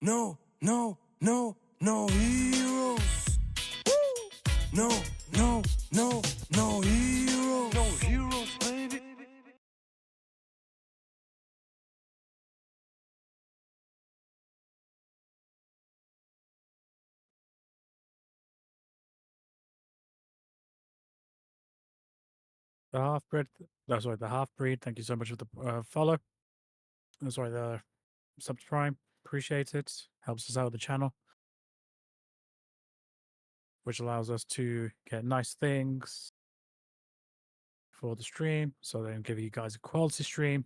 No, no, no, no heroes. Woo! No, no, no, no heroes. No heroes, baby. The half-breed, no, sorry, the half-breed, thank you so much for the follow. Sorry, the sub to Prime, appreciate it. Helps us out with the channel, which allows us to get nice things for the stream, so then give you guys a quality stream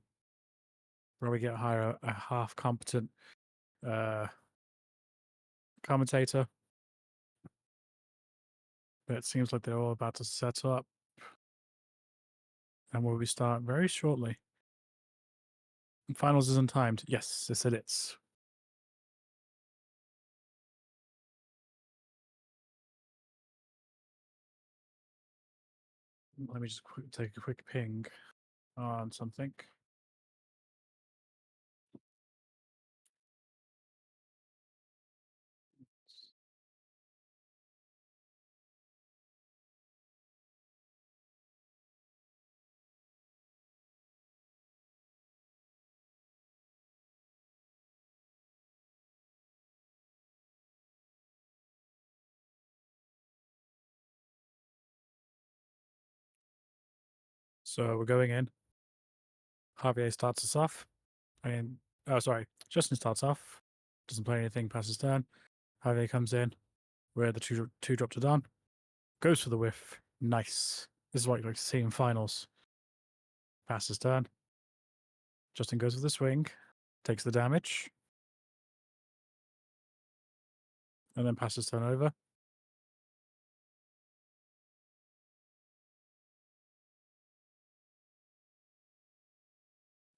where we get hire a half-competent commentator. But it seems like they're all about to set up, and we'll be starting very shortly. Finals isn't timed. Yes, it is. Let me just take a quick ping on something. So we're going in. Javier starts us off. Justin starts off. Doesn't play anything past his turn. Javier comes in, where the two drops are done. Goes for the whiff. Nice. This is what you like to see in finals. Passes his turn. Justin goes for the swing. Takes the damage. And then passes turn over.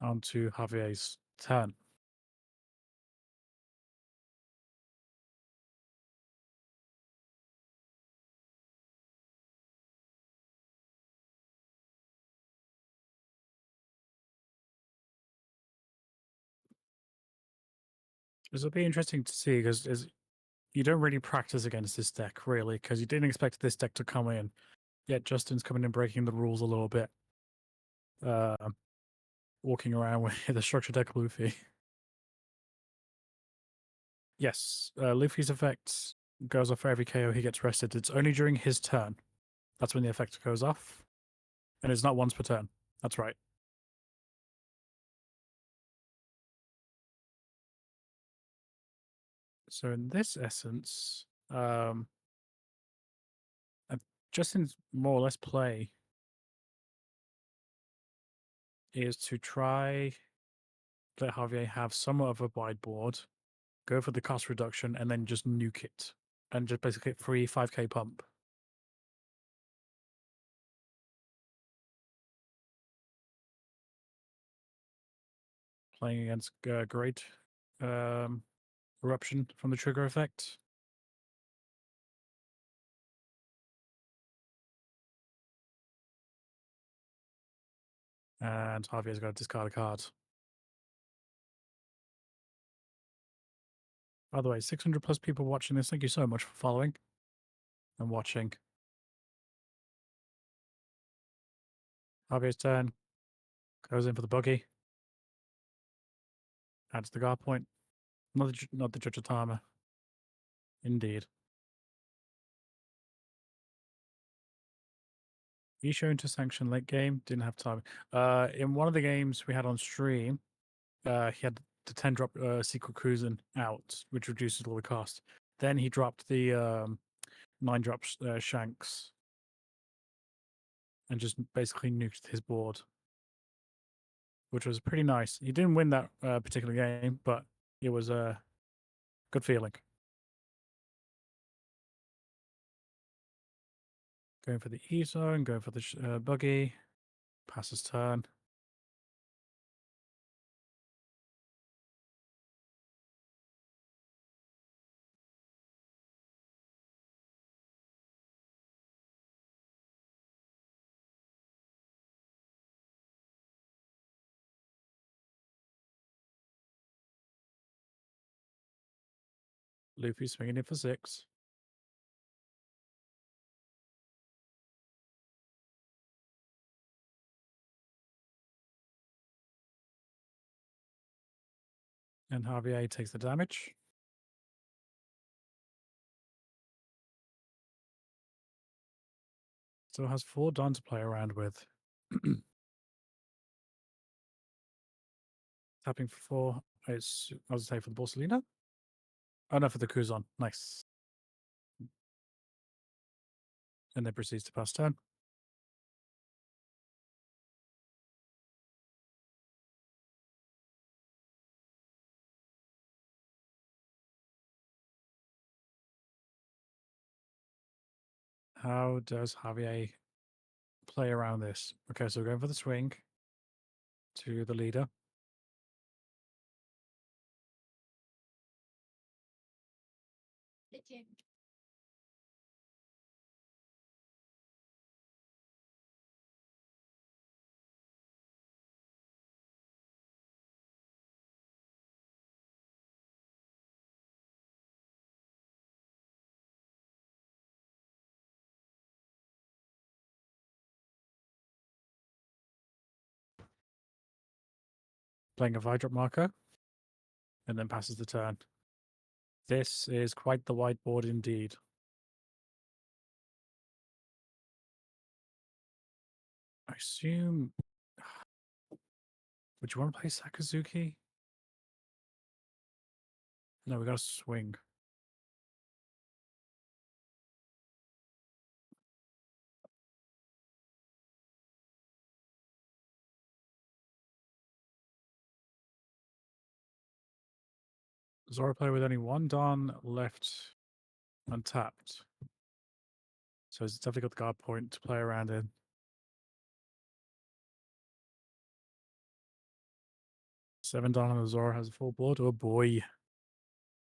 Onto Javier's turn. This will be interesting to see because you don't really practice against this deck, really, because you didn't expect this deck to come in. Yet Justin's coming in breaking the rules a little bit. Walking around with the structure deck Luffy. Yes, Luffy's effect goes off for every KO he gets rested. It's only during his turn. That's when the effect goes off. And it's not once per turn. That's right. So in this essence, Justin's more or less play is to try let Javier have somewhat of a wide board, go for the cost reduction, and then just nuke it. And just basically get free 5k pump. Playing against Great Eruption from the trigger effect. And Javier's got to discard a card. By the way, 600 plus people watching this. Thank you so much for following and watching. Javier's turn. Goes in for the buggy. Adds the guard point. Not the Judge of Tama. Indeed. He shown to sanction late game. Didn't have time. In one of the games we had on stream, he had the 10 drop secret cruising out, which reduces all the cost. Then he dropped the 9 drop shanks and just basically nuked his board, which was pretty nice. He didn't win that particular game, but it was a good feeling. Going for the E zone, going for the buggy, passes turn. Luffy swinging it for 6. And Javier takes the damage. Still has 4 Don to play around with. Tapping for 4. It's, I was say for the Borsalino. Oh no, for the Kuzon. Nice. And then proceeds to pass turn. How does Javier play around this? Okay, so we're going for the swing to the leader. Playing a 5-drop marker. And then passes the turn. This is quite the whiteboard indeed. I assume... Would you want to play Sakazuki? No, we got to swing. Zoro player with only 1 Don left untapped. So he's definitely got the guard point to play around in. 7 Don on the Zoro has a full board. Oh boy.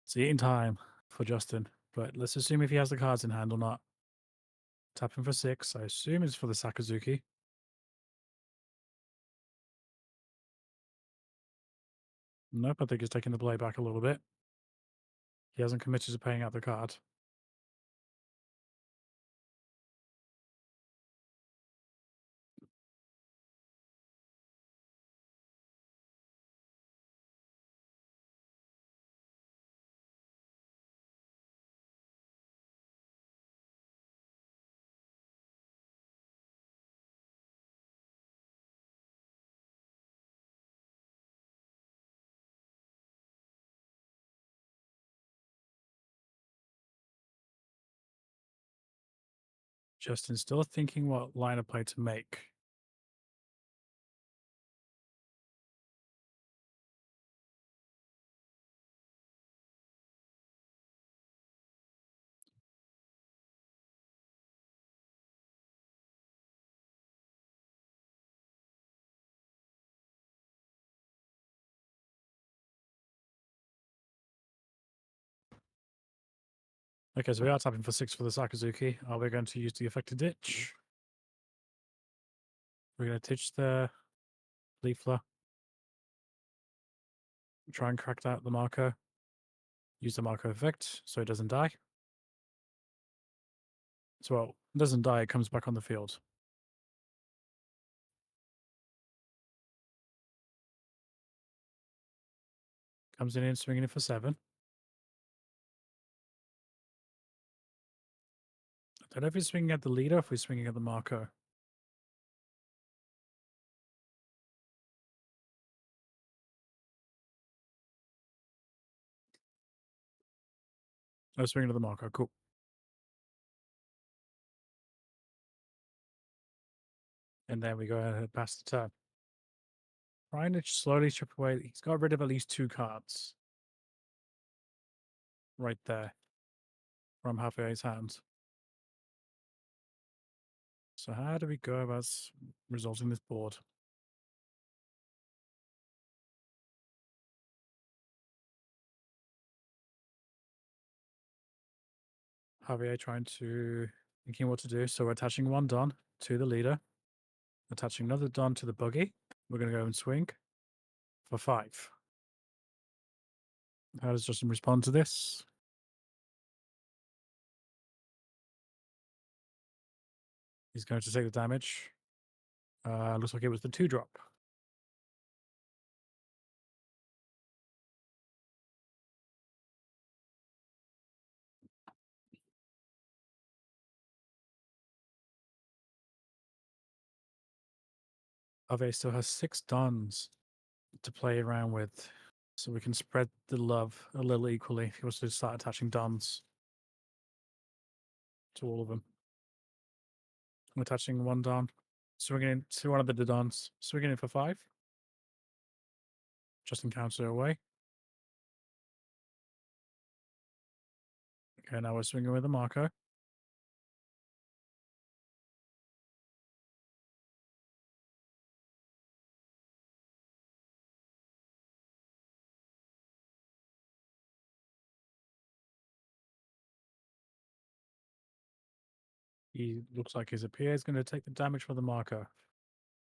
It's eating time for Justin. But let's assume if he has the cards in hand or not. Tapping for 6. I assume it's for the Sakazuki. Nope, I think he's taking the play back a little bit. He hasn't committed to paying out the card. Justin's still thinking what line of play to make. Okay, so we are tapping for 6 for the Sakazuki. Are we going to use the affected ditch? We're going to ditch the Leafler. Try and crack out the marker. Use the marker effect so it doesn't die. So, well, it doesn't die, it comes back on the field. Comes in swinging it for 7. I don't know if he's swinging at the leader or if he's swinging at the marker. Oh, swinging at the marker. Cool. And then we go ahead past the turn. Trying to slowly chip away. He's got rid of at least 2 cards. Right there. From Javier's hands. So how do we go about resolving this board? Javier trying to thinking what to do. So we're attaching 1 Don to the leader. Attaching another Don to the buggy. We're going to go and swing for 5. How does Justin respond to this? He's going to take the damage. Looks like it was the 2-drop. Ave still has 6 dons to play around with, so we can spread the love a little equally if he wants to start attaching dons to all of them. I'm attaching 1 don, swinging into one of the dons, swinging in for 5. Just encounter away. Okay, now we're swinging with a marker. He looks like his appear is going to take the damage for the marker.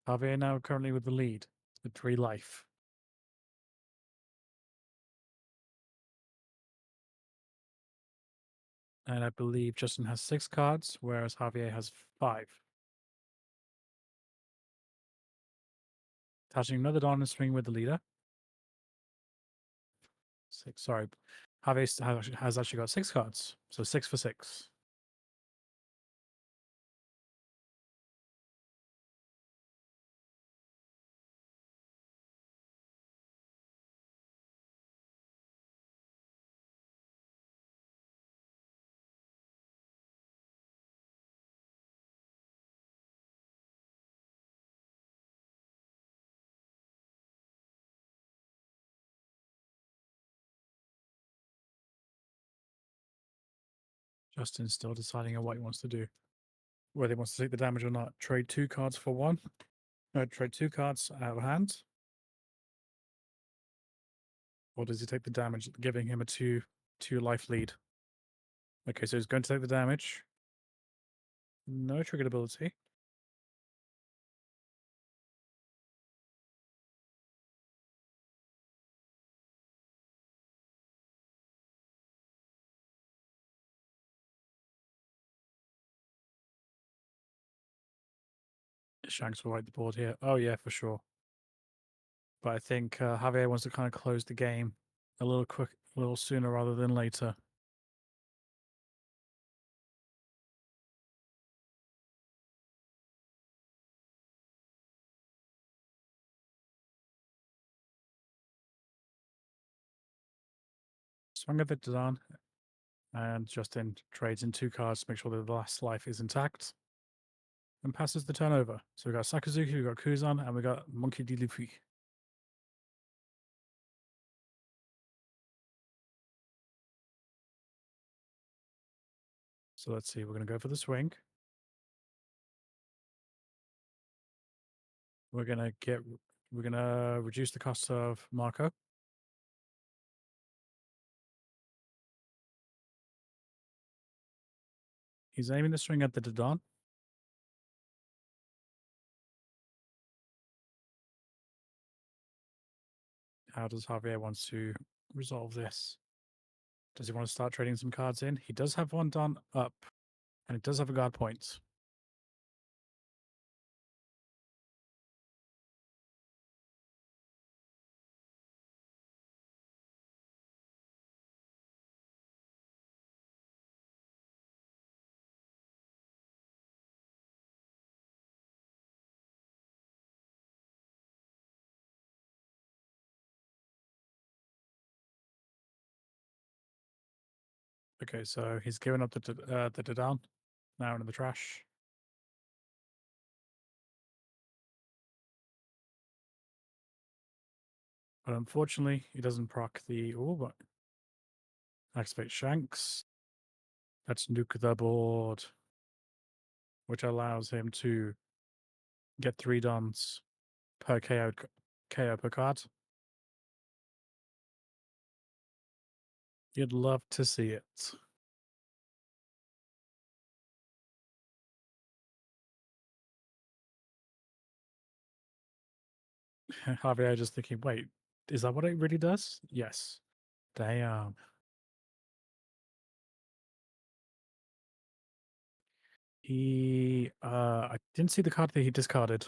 Javier now currently with the lead with 3 life. And I believe Justin has 6 cards, whereas Javier has 5. Attaching another Don and swing with the leader. 6, sorry. Javier has actually got 6 cards, so 6 for 6. Justin's still deciding on what he wants to do. Whether he wants to take the damage or not. Trade 2 cards for 1. No, trade 2 cards out of hand. Or does he take the damage, giving him a 2 life lead? Okay, so he's going to take the damage. No triggered ability. Shanks will wipe the board here. Oh, yeah, for sure. But I think Javier wants to kind of close the game a little sooner rather than later. Swung at the Dadan, and Justin trades in 2 cards to make sure that the last life is intact, and passes the turn over. So we got Sakazuki, we got Kuzan, and we got Monkey D. Luffy. So let's see, we're going to go for the swing. We're going to reduce the cost of Marco. He's aiming the swing at the Dadan. How does Javier want to resolve this? Does he want to start trading some cards in? He does have 1 done up, and he does have a guard point. Okay, so he's given up the Dadan, now in the trash. But unfortunately, he doesn't proc the but activate Shanks. Let's nuke the board, which allows him to get 3 dons per KO per card. You'd love to see it. Javier just thinking, wait, is that what it really does? Yes. Damn. I didn't see the card that he discarded.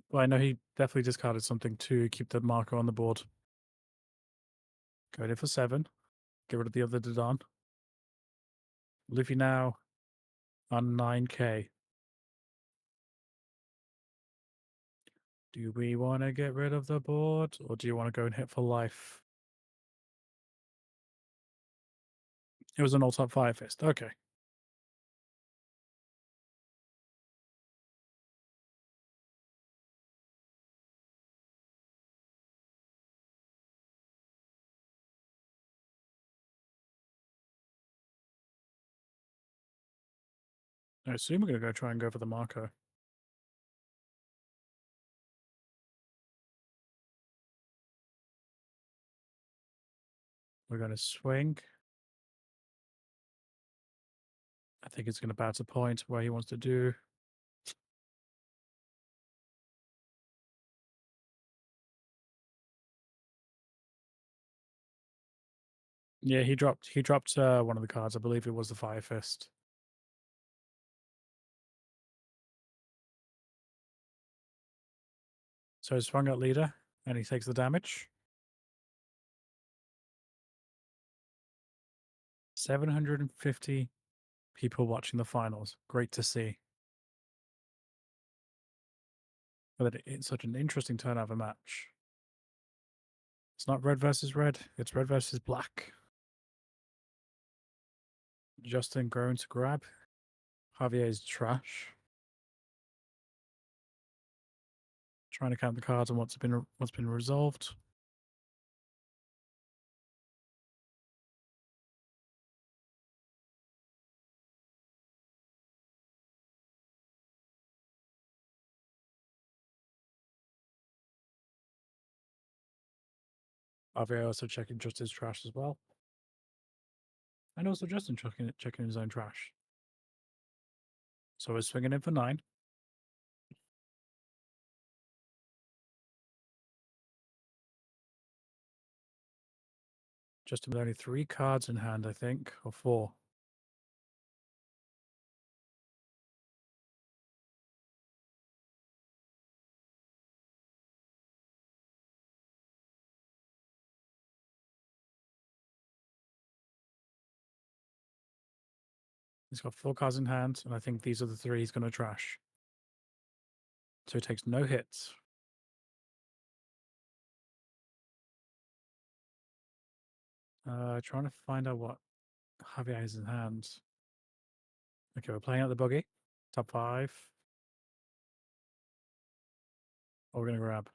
Well, I know he definitely discarded something to keep the marker on the board. Going in for 7. Get rid of the other Dadan. Luffy now on 9k. Do we want to get rid of the board, or do you want to go and hit for life? It was an all-top fire fist. Okay. I assume we're going to go try and go for the marker. We're going to swing. I think it's going to bounce a point where he wants to do. Yeah, he dropped one of the cards. I believe it was the fire fist. So he swung at leader, and he takes the damage. 750 people watching the finals. Great to see. But it's such an interesting turn of a match. It's not red versus red, it's red versus black. Justin going to grab. Javier's trash. Trying to count the cards and what's been resolved. Javier also checking just his trash as well. And also Justin checking his own trash. So we're swinging in for 9. Justin with only 3 cards in hand, I think, or 4. He's got 4 cards in hand, and I think these are the 3 he's going to trash. So he takes no hits. Trying to find out what Javier has in hand. Okay, we're playing out the buggy. Top 5. Oh, we're going to grab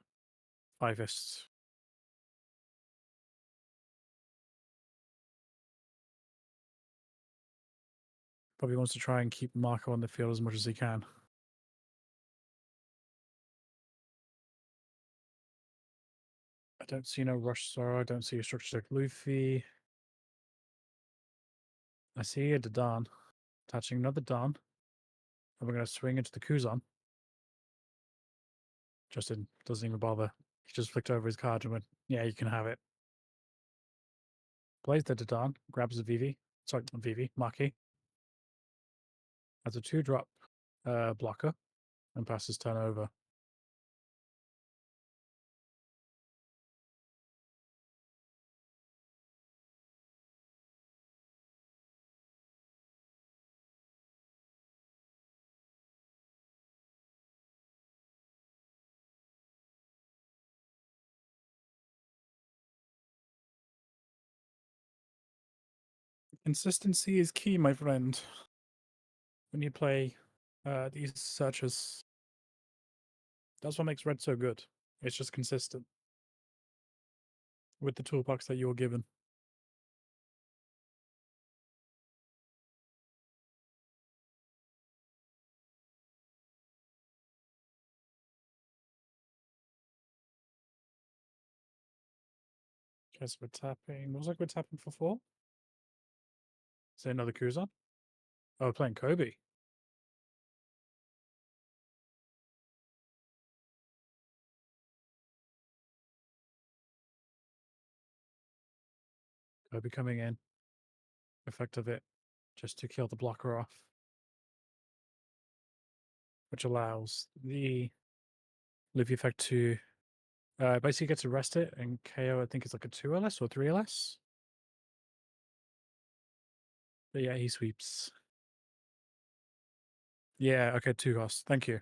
5 fists. Probably wants to try and keep Marco on the field as much as he can. I don't see no rush Zoro. I don't see a structure like Luffy. I see a Dadan attaching another Dan. And we're going to swing into the Kuzan. Justin doesn't even bother. He just flicked over his card and went, yeah, you can have it. Plays the Dadan, grabs the Vivi. Sorry, not Vivi, Maki. Has a 2-drop blocker and passes turn over. Consistency is key, my friend. When you play these searches, that's what makes Red so good. It's just consistent with the toolbox that you're given. Okay, so we're tapping. Looks like we're tapping for 4. Is there another Kuzan? Oh, we're playing Kobe. Kobe coming in. Effect of it just to kill the blocker off. Which allows the Luffy effect to basically get to rest it and KO. I think it's like a 2 LS or 3 LS. But yeah, he sweeps. Yeah, okay, 2 costs. Thank you.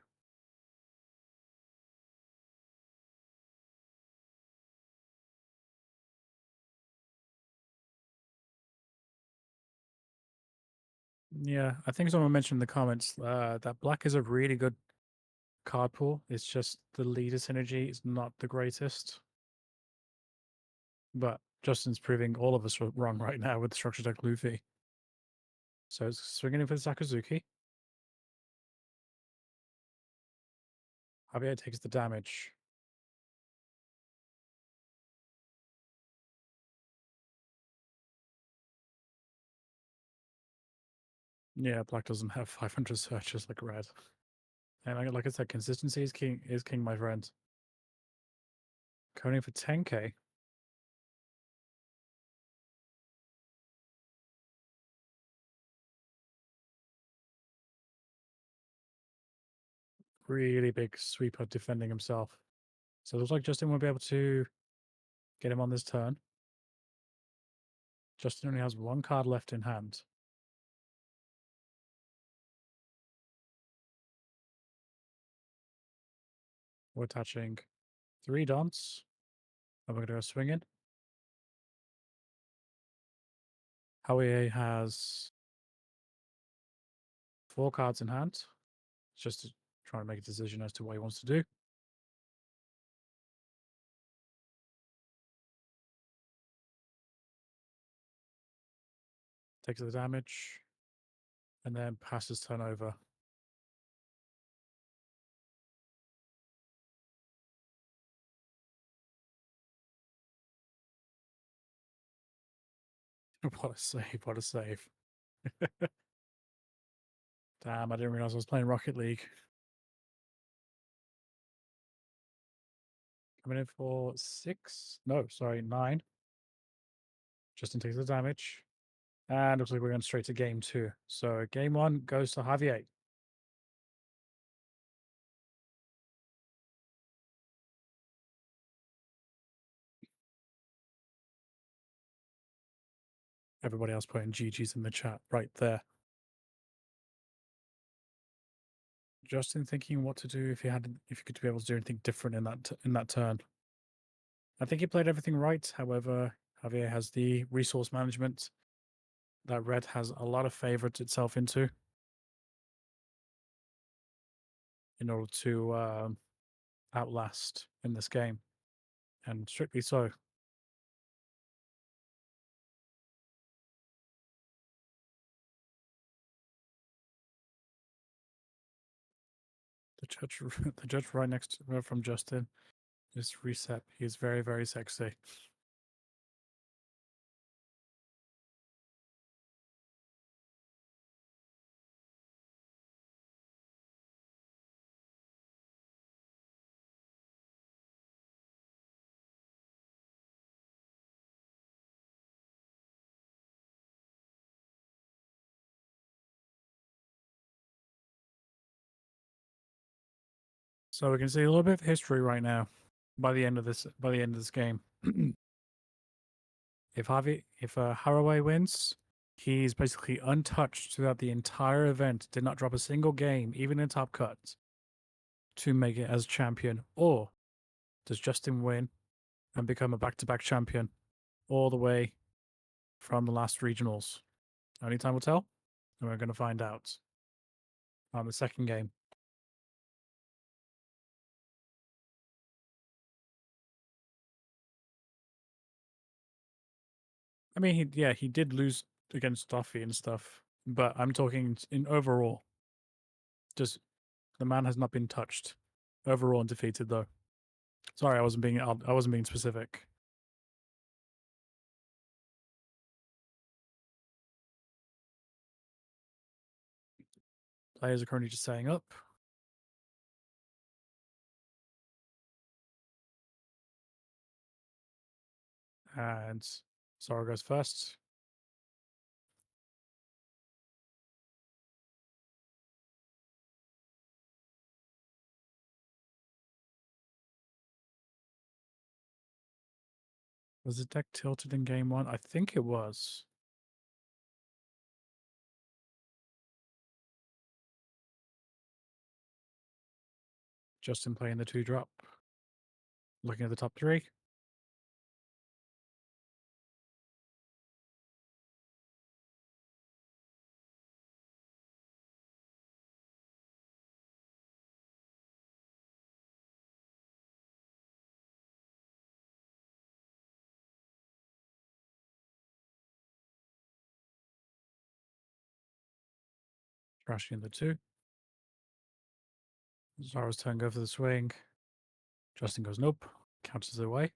Yeah, I think someone mentioned in the comments that black is a really good card pool. It's just the leader synergy is not the greatest. But Justin's proving all of us wrong right now with Structure Deck Luffy. So it's swinging in for the Sakazuki. Javier takes the damage. Yeah, black doesn't have 500 searches like red. And like I said, consistency is king, my friend. Coding for 10k. Really big sweeper defending himself. So it looks like Justin won't be able to get him on this turn. Justin only has 1 card left in hand. We're attaching 3 dons. And we're going to go swinging. Howie has 4 cards in hand. Just trying to make a decision as to what he wants to do. Takes the damage. And then passes turn over. What a save, what a save. Damn, I didn't realize I was playing Rocket League. Coming in for 6. No, sorry, 9. Justin takes the damage. And looks like we're going straight to game 2. So game 1 goes to Javier. Everybody else putting GG's in the chat right there. Justin thinking what to do if he could be able to do anything different in that turn. I think he played everything right. However, Javier has the resource management that red has a lot of favorites itself into in order to outlast in this game, and strictly so. The judge right next to from Justin is Reset. He is very, very sexy. So we can see a little bit of history right now. By the end of this game, if Haraway wins, he's basically untouched throughout the entire event. Did not drop a single game, even in top cuts, to make it as champion. Or does Justin win and become a back-to-back champion all the way from the last regionals? Only time will tell, and we're going to find out on the second game. I mean, he did lose against Duffy and stuff, but I'm talking in overall. Just the man has not been touched overall and defeated, though. Sorry, I wasn't being specific. Players are currently just setting up. And Zoro goes first. Was the deck tilted in game one? I think it was. Justin playing the 2-drop. Looking at the top 3. Trashing the 2. Zoro's turn go for the swing. Justin goes nope. Counters it away.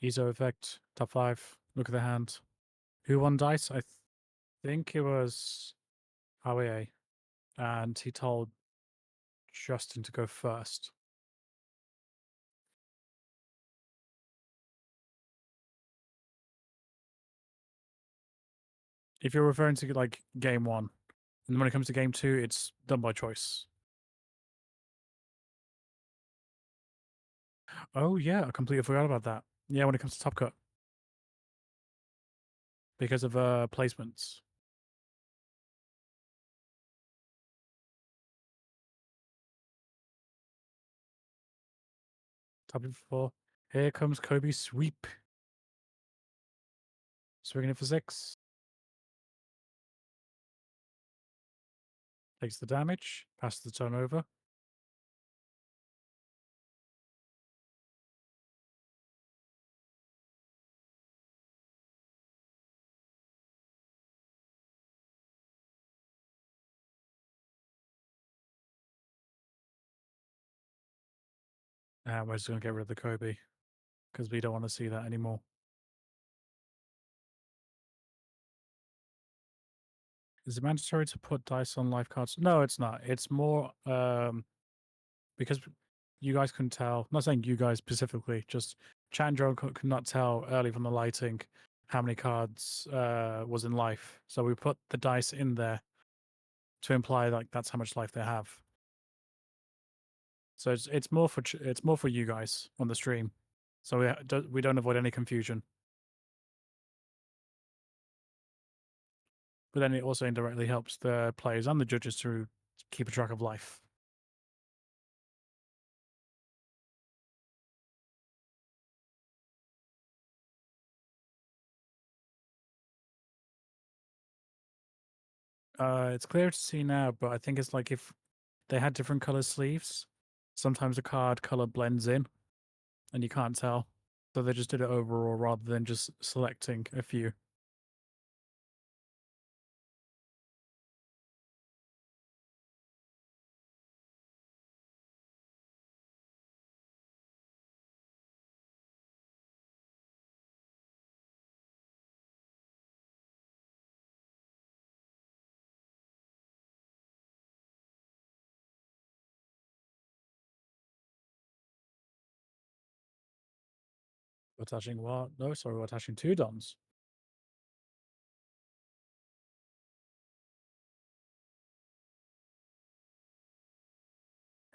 Ezo effect. Top 5. Look at the hand. Who won dice? I think it was Awe. And he told Justin to go first. If you're referring to like game 1, and when it comes to game 2, it's done by choice. Oh yeah, I completely forgot about that. Yeah, when it comes to top cut. Because of placements. Top 4. Here comes Kobe's sweep. Swinging it for 6. Takes the damage. Passes the turn over. And we're just going to get rid of the Kobe. Because we don't want to see that anymore. Is it mandatory to put dice on life cards? No, it's not. It's more because you guys couldn't tell. I'm not saying you guys specifically, just Chandra could not tell early from the lighting how many cards was in life. So we put the dice in there to imply like that's how much life they have. So it's more for you guys on the stream, so we don't avoid any confusion. But then it also indirectly helps the players and the judges to keep a track of life. It's clear to see now, but I think it's like if they had different color sleeves, sometimes the card color blends in and you can't tell. So they just did it overall rather than just selecting a few. We're attaching what? No, sorry, we're attaching 2 dons.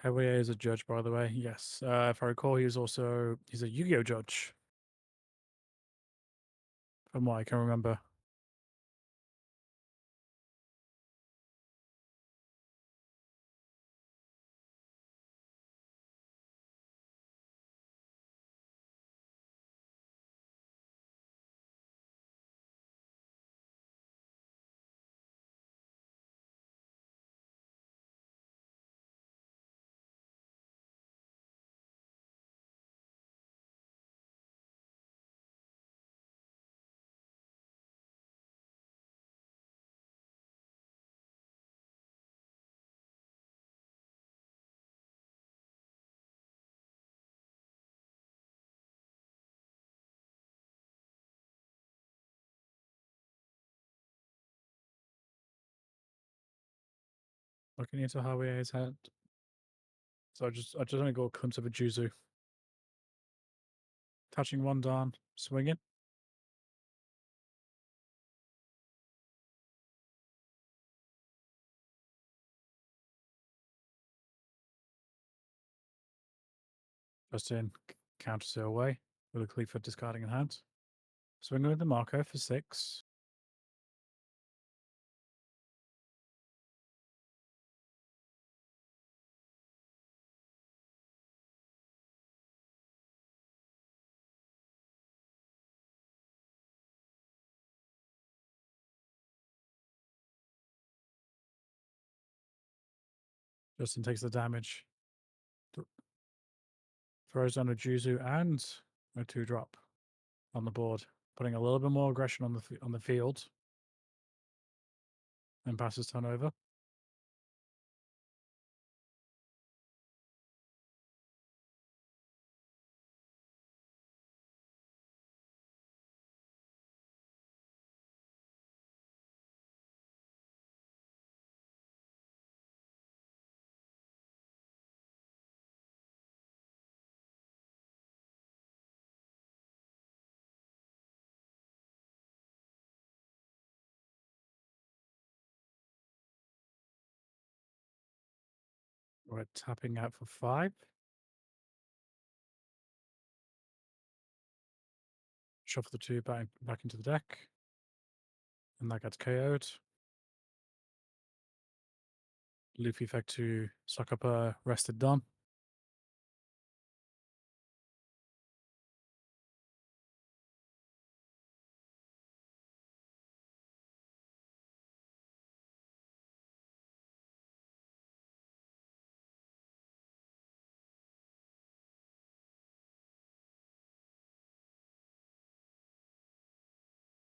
Hewier is a judge, by the way. Yes. If I recall, he's a Yu-Gi-Oh judge. From what I can remember. Looking into Hewier's head. So I just only got a glimpse of a Juzu. touching one down, swinging. Justin counters it away with a cleave for discarding in hand. Swinging with the Marco for 6. Justin takes the damage. Throws down a Juzu and a 2-drop on the board, putting a little bit more aggression on the field. And passes turn over. We're tapping out for 5. Shuffle the 2 back into the deck. And that gets KO'd. Luffy effect to suck up a rested Don.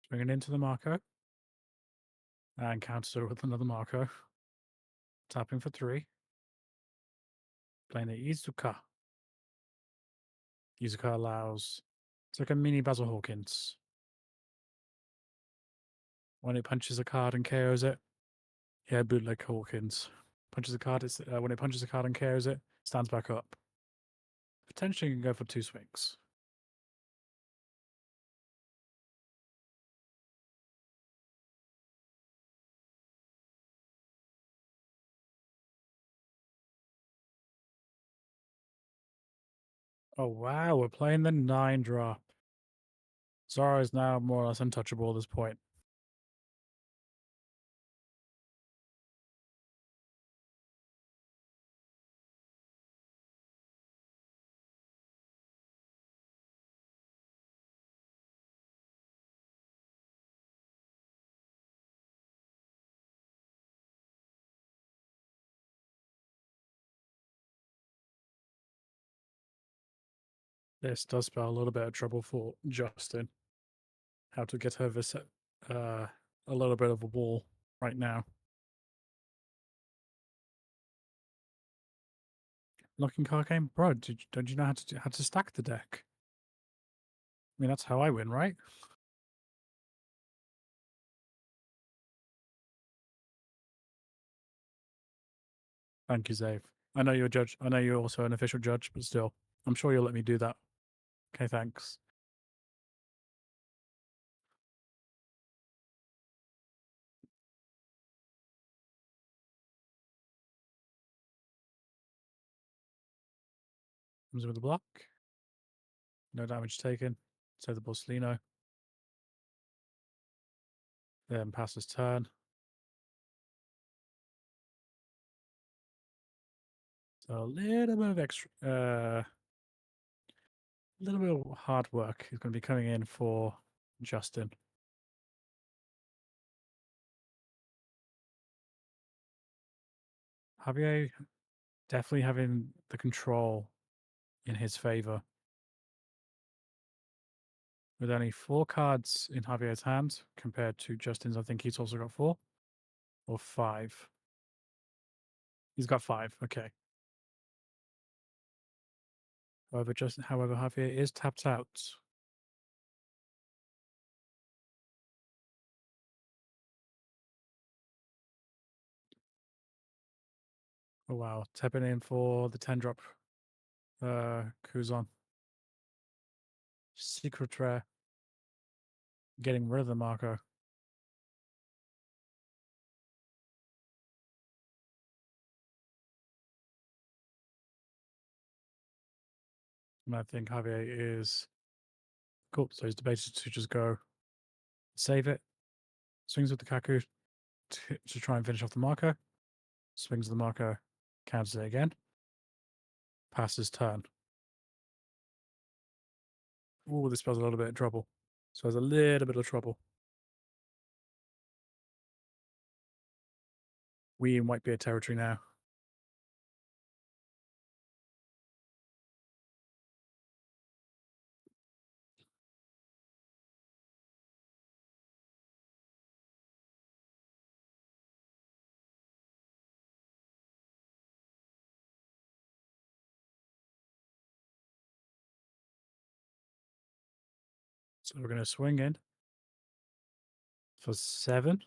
Bringing into the Marco. And counters it with another Marco. Tapping for 3. Playing the Izuka. Izuka allows... It's like a mini Basil Hawkins. When it punches a card and KOs it. Yeah, bootleg Hawkins. Punches a card, when it punches a card and KOs it, stands back up. Potentially can go for 2 swings. Oh wow, we're playing the 9-drop. Zoro is now more or less untouchable at this point. This does spell a little bit of trouble for Justin. How to get over a little bit of a wall right now. Looking card game? Bro, don't you know how to stack the deck? I mean, that's how I win, right? Thank you, Zave. I know you're a judge. I know you're also an official judge, but still, I'm sure you'll let me do that. Okay, thanks. Comes with a block. No damage taken. So the Borsellino. Then passes turn. So a little bit of extra, a little bit of hard work is going to be coming in for Justin. Javier definitely having the control in his favor. With only 4 cards in Javier's hand compared to Justin's, I think he's also got 4 or 5. He's got 5. Okay. However, Javier is tapped out. Oh wow, tapping in for the 10-drop Kuzan. secret rare. Getting rid of the marker. And I think Javier is cool. So he's debated to just go save it. Swings with the Kaku to try and finish off the marker. Swings the marker, counters it again. Passes turn. Ooh, this spells a little bit of trouble. So there's a little bit of trouble. We in Whitebeard territory now. So we're going to swing in for 7.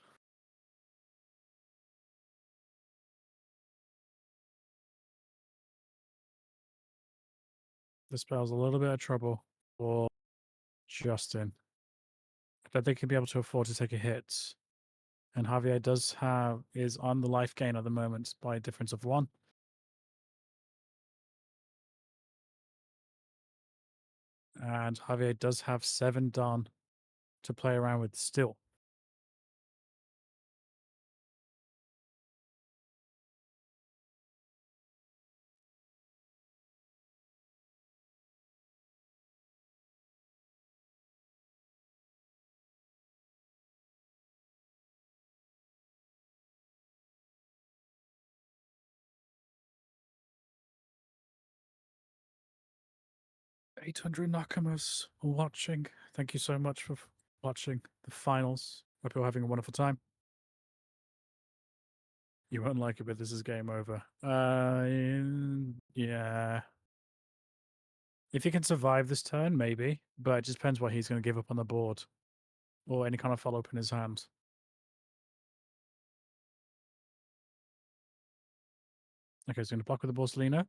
This spells a little bit of trouble for Justin. I don't think he'll be able to afford to take a hit. And Javier is on the life gain at the moment by a difference of 1. And Javier does have 7 done to play around with still. $800 Nakamas watching. Thank you so much for watching the finals. Hope you're having a wonderful time. You won't like it, but this is game over. Yeah. If he can survive this turn, maybe. But it just depends what he's going to give up on the board. Or any kind of follow-up in his hand. Okay, so he's going to block with the Borsalino.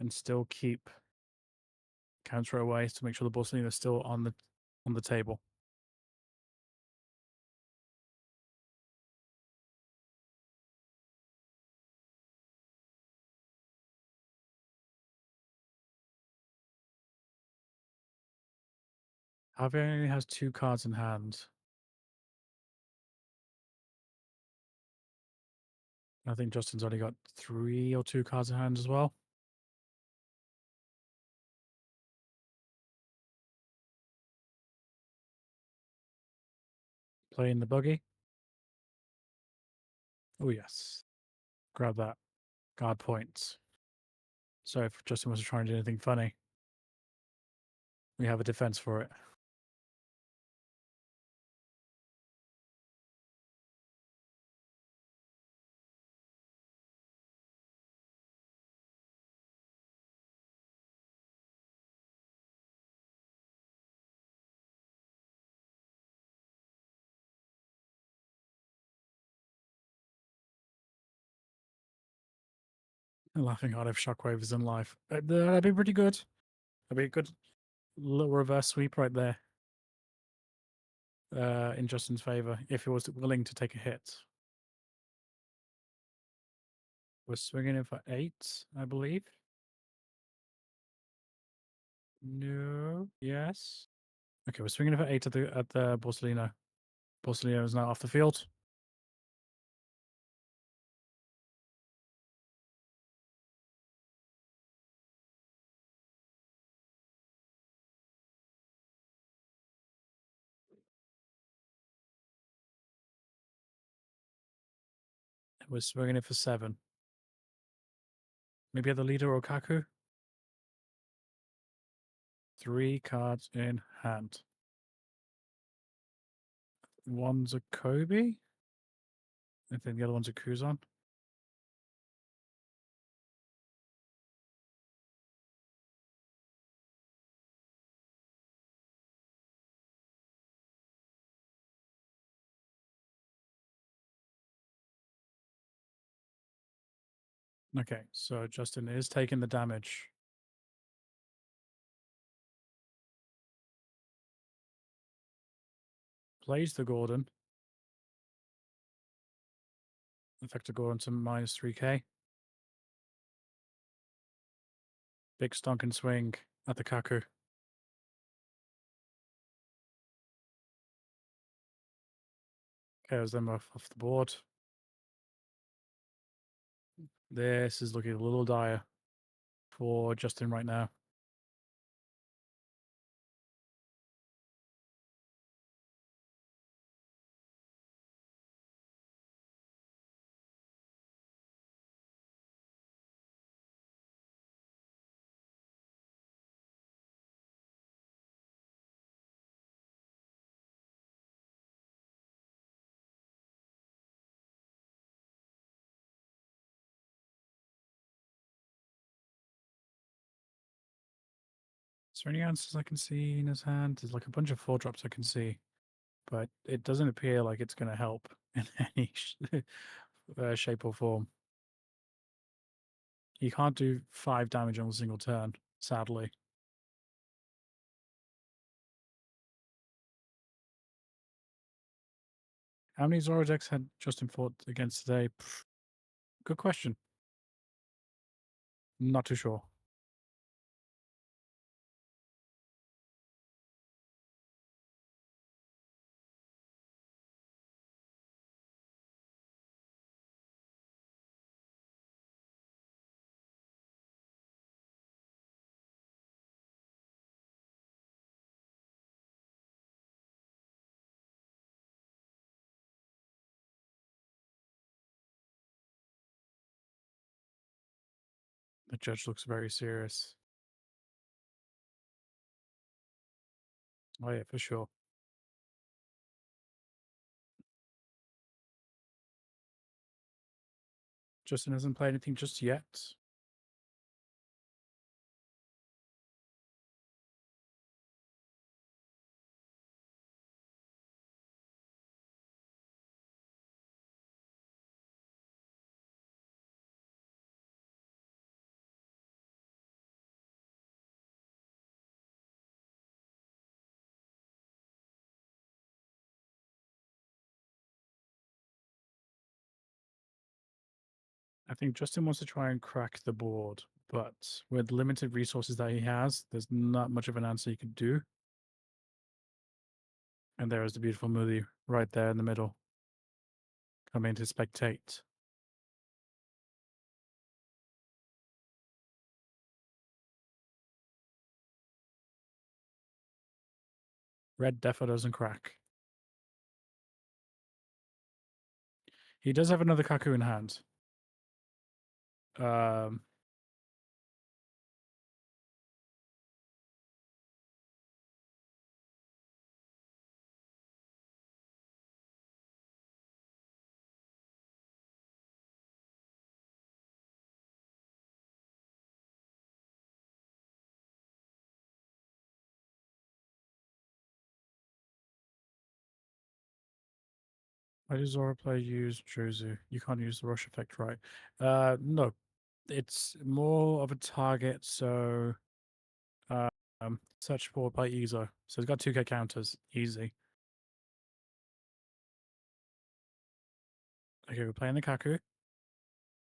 And still keep counter away to make sure the Borsalino is still on the table. Javier only has 2 cards in hand. I think Justin's only got 3 or 2 cards in hand as well. Playing the buggy. Oh, yes. Grab that. Guard points. So if Justin was trying to do anything funny, we have a defense for it. I'm laughing hard if Shockwave is in life. That'd be pretty good. That'd be a good little reverse sweep right there. In Justin's favor, if he was willing to take a hit. We're swinging in for 8, I believe. No. Yes. Okay, we're swinging in for 8 at the Borsalino. Borsalino is now off the field. We're swinging it for 7. Maybe at the leader or Kaku. 3 cards in hand. One's a Kobe. I think the other one's a Kuzan. Okay, so Justin is taking the damage. plays the Gordon. Effective Gordon to minus 3k. Big stonking swing at the Kaku. KOs them off the board. This is looking a little dire for Justin right now. Is there any answers I can see in his hand? There's like a bunch of 4-drops I can see, but it doesn't appear like it's going to help in any shape or form. He can't do 5 damage on a single turn, sadly. How many Zoro decks had Justin fought against today? Pff, good question. Not too sure. The judge looks very serious. Oh yeah, for sure. Justin hasn't played anything just yet. I think Justin wants to try and crack the board, but with limited resources that he has, there's not much of an answer you could do. And there is the beautiful Moody right there in the middle, coming to spectate. Red defo doesn't crack. He does have another Kaku in hand. Why does Zoro play use Jozu? You can't use the rush effect, right? No. It's more of a target, so search for by Ezo. So it's got 2k counters. Easy. Okay, we're playing the Kaku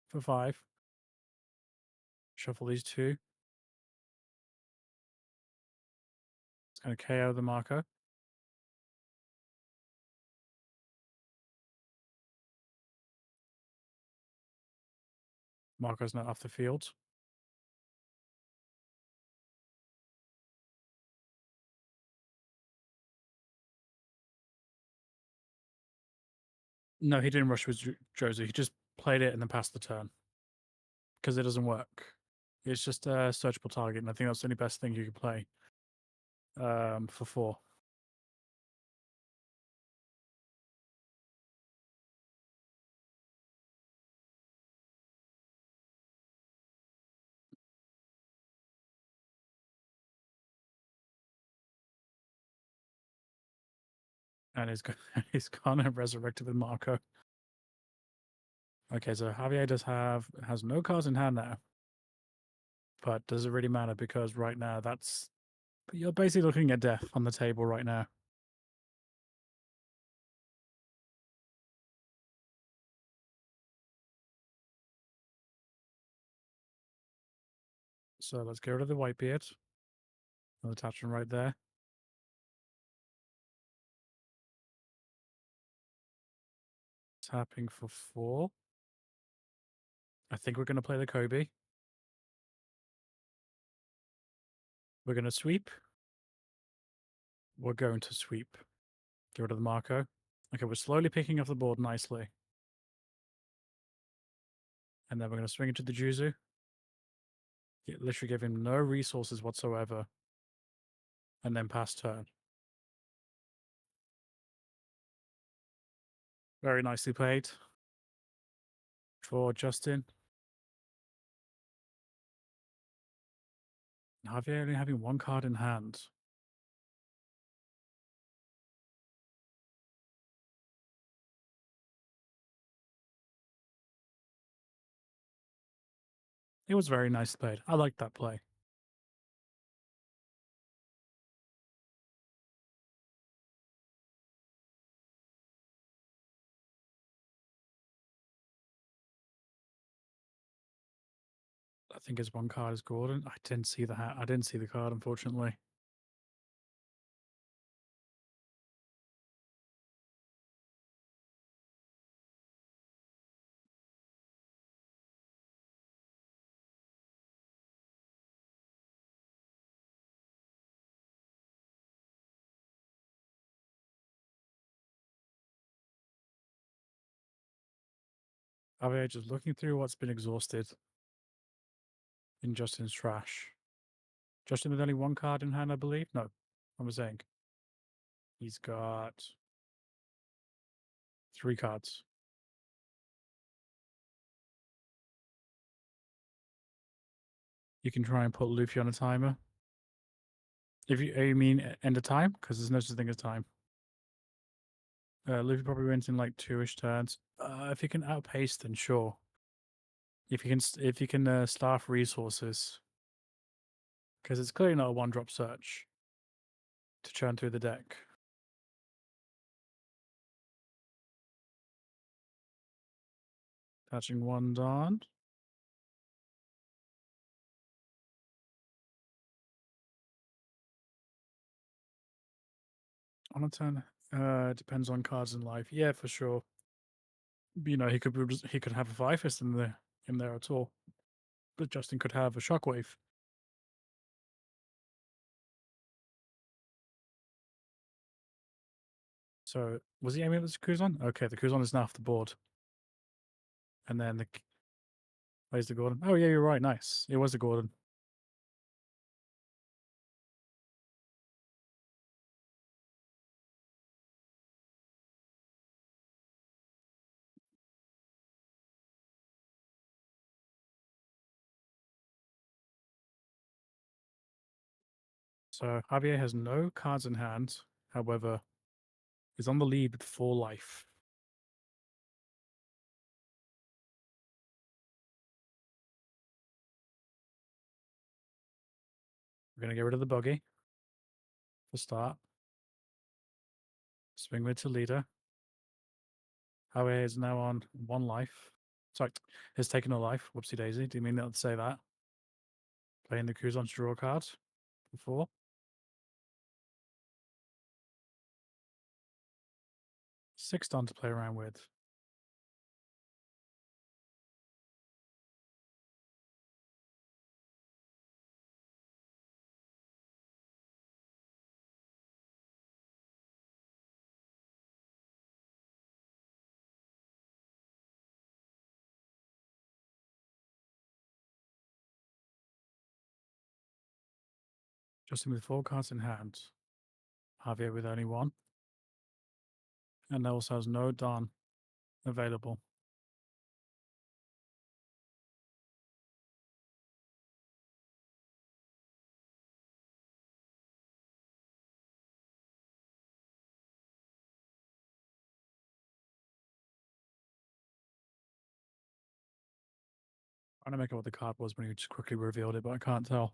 for 5. Shuffle these 2. It's going to KO the Marco. Marco's not off the field. No, he didn't rush with Jozu. He just played it and then passed the turn. Because it doesn't work. It's just a searchable target, and I think that's the only best thing you could play for 4. And he's gone and resurrected with Marco. Okay, so Javier has no cards in hand now. But does it really matter? Because right now you're basically looking at death on the table right now. So let's get rid of the Whitebeard. Another attachment right there. Tapping for 4. I think we're going to play the Kobe. We're going to sweep. We're going to sweep. Get rid of the Marco. Okay, we're slowly picking up the board nicely. And then we're going to swing into the Juzu. Literally give him no resources whatsoever. And then pass turn. Very nicely played. For Justin. Javier only having 1 card in hand. It was very nice played. I liked that play. I think his 1 card is Gordon. I didn't see the hat. I didn't see the card, unfortunately. Javier just looking through what's been exhausted in Justin's trash. Justin with only 1 card in hand, I believe. No, what am I saying? He's got 3 cards. You can try and put Luffy on a timer. If you mean end of time, because there's no such thing as time. Luffy probably wins in like 2-ish turns. If you can outpace, then sure. If you can staff resources, because it's clearly not a 1-drop search to churn through the deck. Attaching 1 Dawn. On a turn, depends on cards in life. Yeah, for sure. You know, he could have a 5-fist in there at all, but Justin could have a Shockwave. So was he aiming at the Kuzan? Okay, the Kuzan is now off the board, and then where's the Gordon? Oh yeah, you're right. Nice. It was the Gordon. So Javier has no cards in hand. However, is on the lead with 4 life. We're gonna get rid of the buggy for start. Swing mid to leader. Javier is now on 1 life. Sorry, has taken a life. Whoopsie daisy. Do you mean not to say that? Playing the Kuzan to draw a card before. 6 Dawn to play around with. Justin with 4 cards in hand. Javier with only 1. And also has no Dawn available. Trying to make out what the card was when he just quickly revealed it, but I can't tell.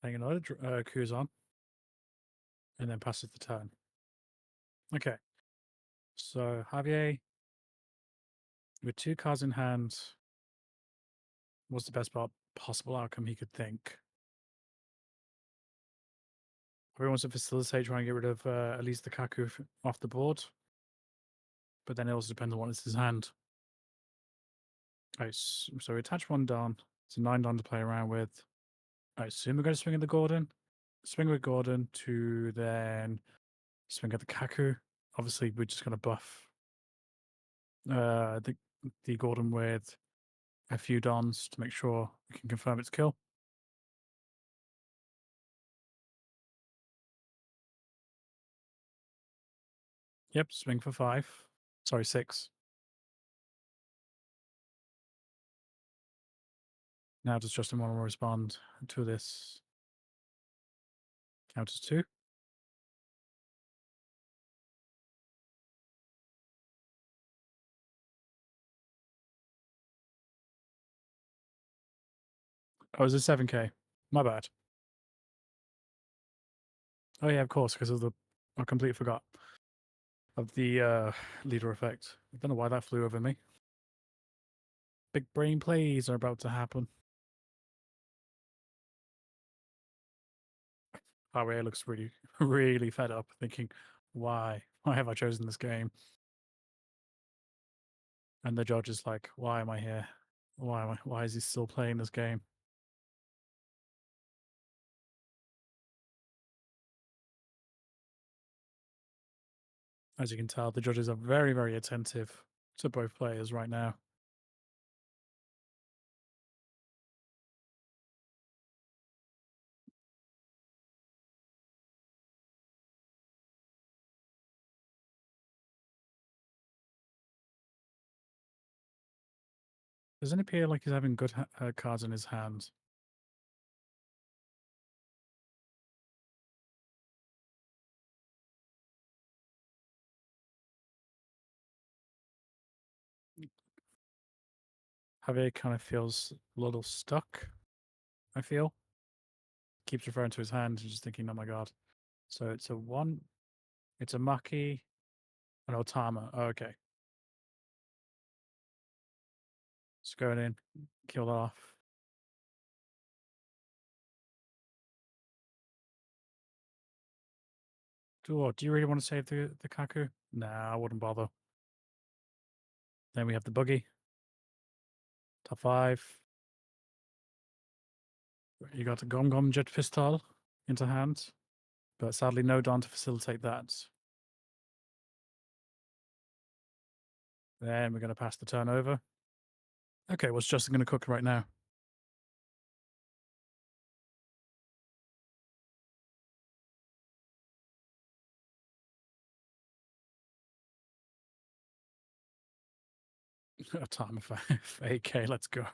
Playing another Kuzan. and then passes the turn. Okay. So Javier, with 2 cards in hand, what's the best possible outcome he could think? Javier wants to facilitate trying to get rid of at least the Kaku off the board, but then it also depends on what is his hand. Right, so we attach 1 Don. It's a 9 Don to play around with. I assume we're going to swing at the Gordon. Swing with Gordon to then swing at the Kaku. Obviously, we're just going to buff the Gordon with a few Dons to make sure we can confirm its kill. Yep, swing for 5. Sorry, 6. Now does Justin want to respond to this? Counters 2. Oh, is it 7k? My bad. Oh yeah, of course, because of the... I completely forgot of the leader effect. I don't know why that flew over me. Big brain plays are about to happen. Aria looks really, really fed up, thinking, why? Why have I chosen this game? And the judge is like, why am I here? Why is he still playing this game? As you can tell, the judges are very, very attentive to both players right now. Doesn't it appear like he's having good cards in his hand? Javier kind of feels a little stuck, I feel. Keeps referring to his hand and just thinking, oh my god. So it's a 1, it's a Maki, an Otama. Oh, okay. Just going in, kill that off. Do you really want to save the Kaku? Nah, I wouldn't bother. Then we have the buggy. Top 5. You got the Gom Gom Jet Pistol into hand, but sadly no Don to facilitate that. Then we're going to pass the turn over. Okay, what's Justin going to cook right now? A time of 8k, let's go.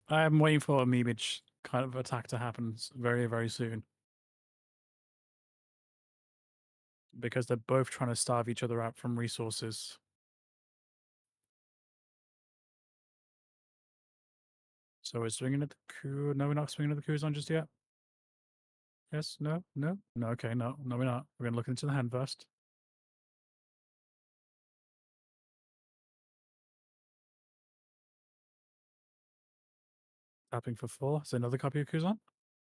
I'm waiting for a Mimich kind of attack to happen very, very soon. Because they're both trying to starve each other out from resources. So we're swinging at the coup. No, we're not swinging at the Kuzan just yet. Yes, no, no, no, okay, no, we're not. We're going to look into the hand first. Tapping for 4. Is another copy of Kuzan?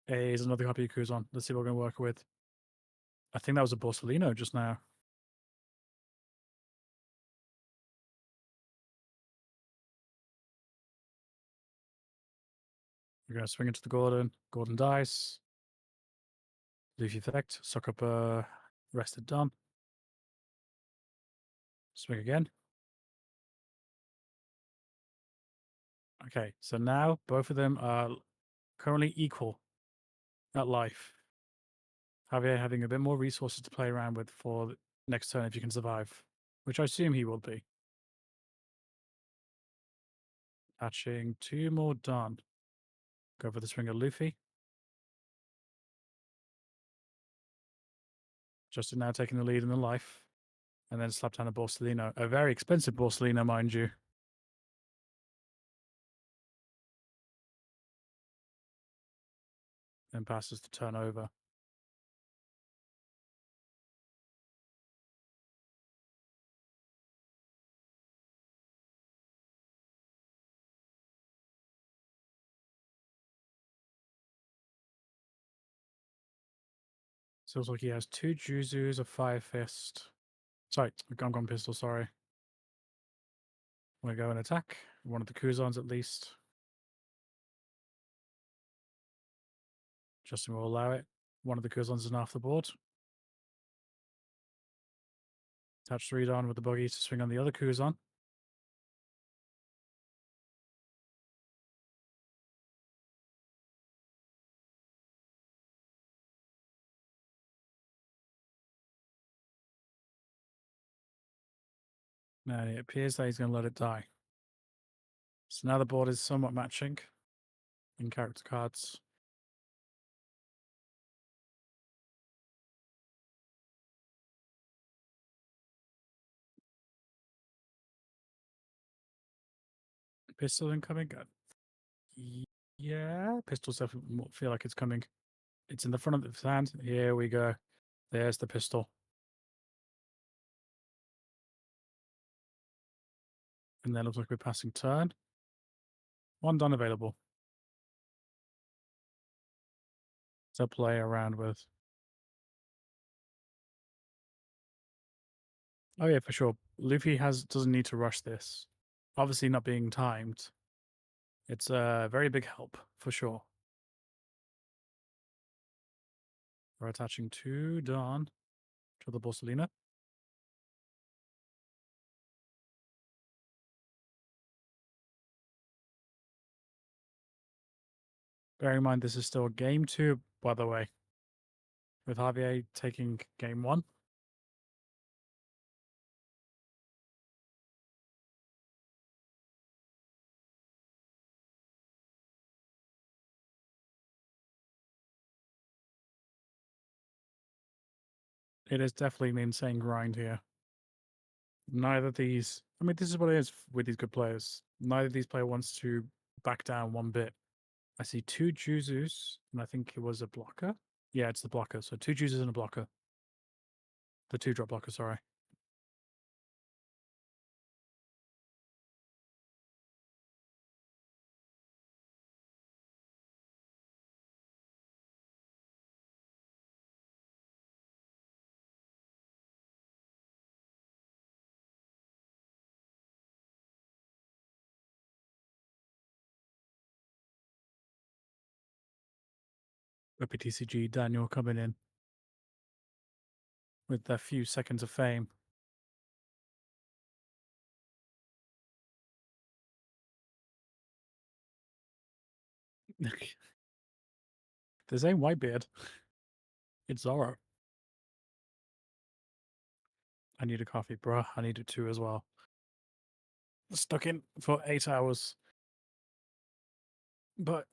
Is another copy of Kuzan. Let's see what we're going to work with. I think that was a Borsalino just now. We're going to swing into the Gordon. Gordon dies. Luffy effect. Suck up rested Don. Swing again. Okay, so now both of them are currently equal at life. Javier having a bit more resources to play around with for next turn if you can survive, which I assume he will be. Patching 2 more Don. Go for the swing of Luffy. Justin now taking the lead in the life. And then slap down a Borsalino. A very expensive Borsalino, mind you. Then passes the turn over. So it's like he has 2 Juzus, a Fire Fist. Sorry, a Gun Pistol, sorry. I'm gonna go and attack. One of the Kuzons at least. Justin will allow it. One of the Kuzons is off the board. Attach 3 on with the buggy to swing on the other Kuzon. And it appears that he's going to let it die. So now the board is somewhat matching in character cards. Pistol incoming? Yeah, pistols definitely feel like it's coming. It's in the front of his hand. Here we go. There's the pistol. And then looks like we're passing turn. 1 done available. To play around with. Oh yeah, for sure. Luffy doesn't need to rush this. Obviously not being timed. It's a very big help, for sure. We're attaching 2 Dawn to the Borsalina. Bearing in mind this is still game 2, by the way. With Javier taking game 1. It is definitely an insane grind here. Neither of these... I mean, this is what it is with these good players. Neither of these players wants to back down one bit. I see 2 Juzus, and I think it was a blocker. Yeah, it's the blocker. So 2 Juzus and a blocker. The 2-drop blocker, sorry. Whippy TCG, Daniel coming in with a few seconds of fame. This ain't Whitebeard. It's Zoro. I need a coffee, bruh. I need it too as well. Stuck in for 8 hours. But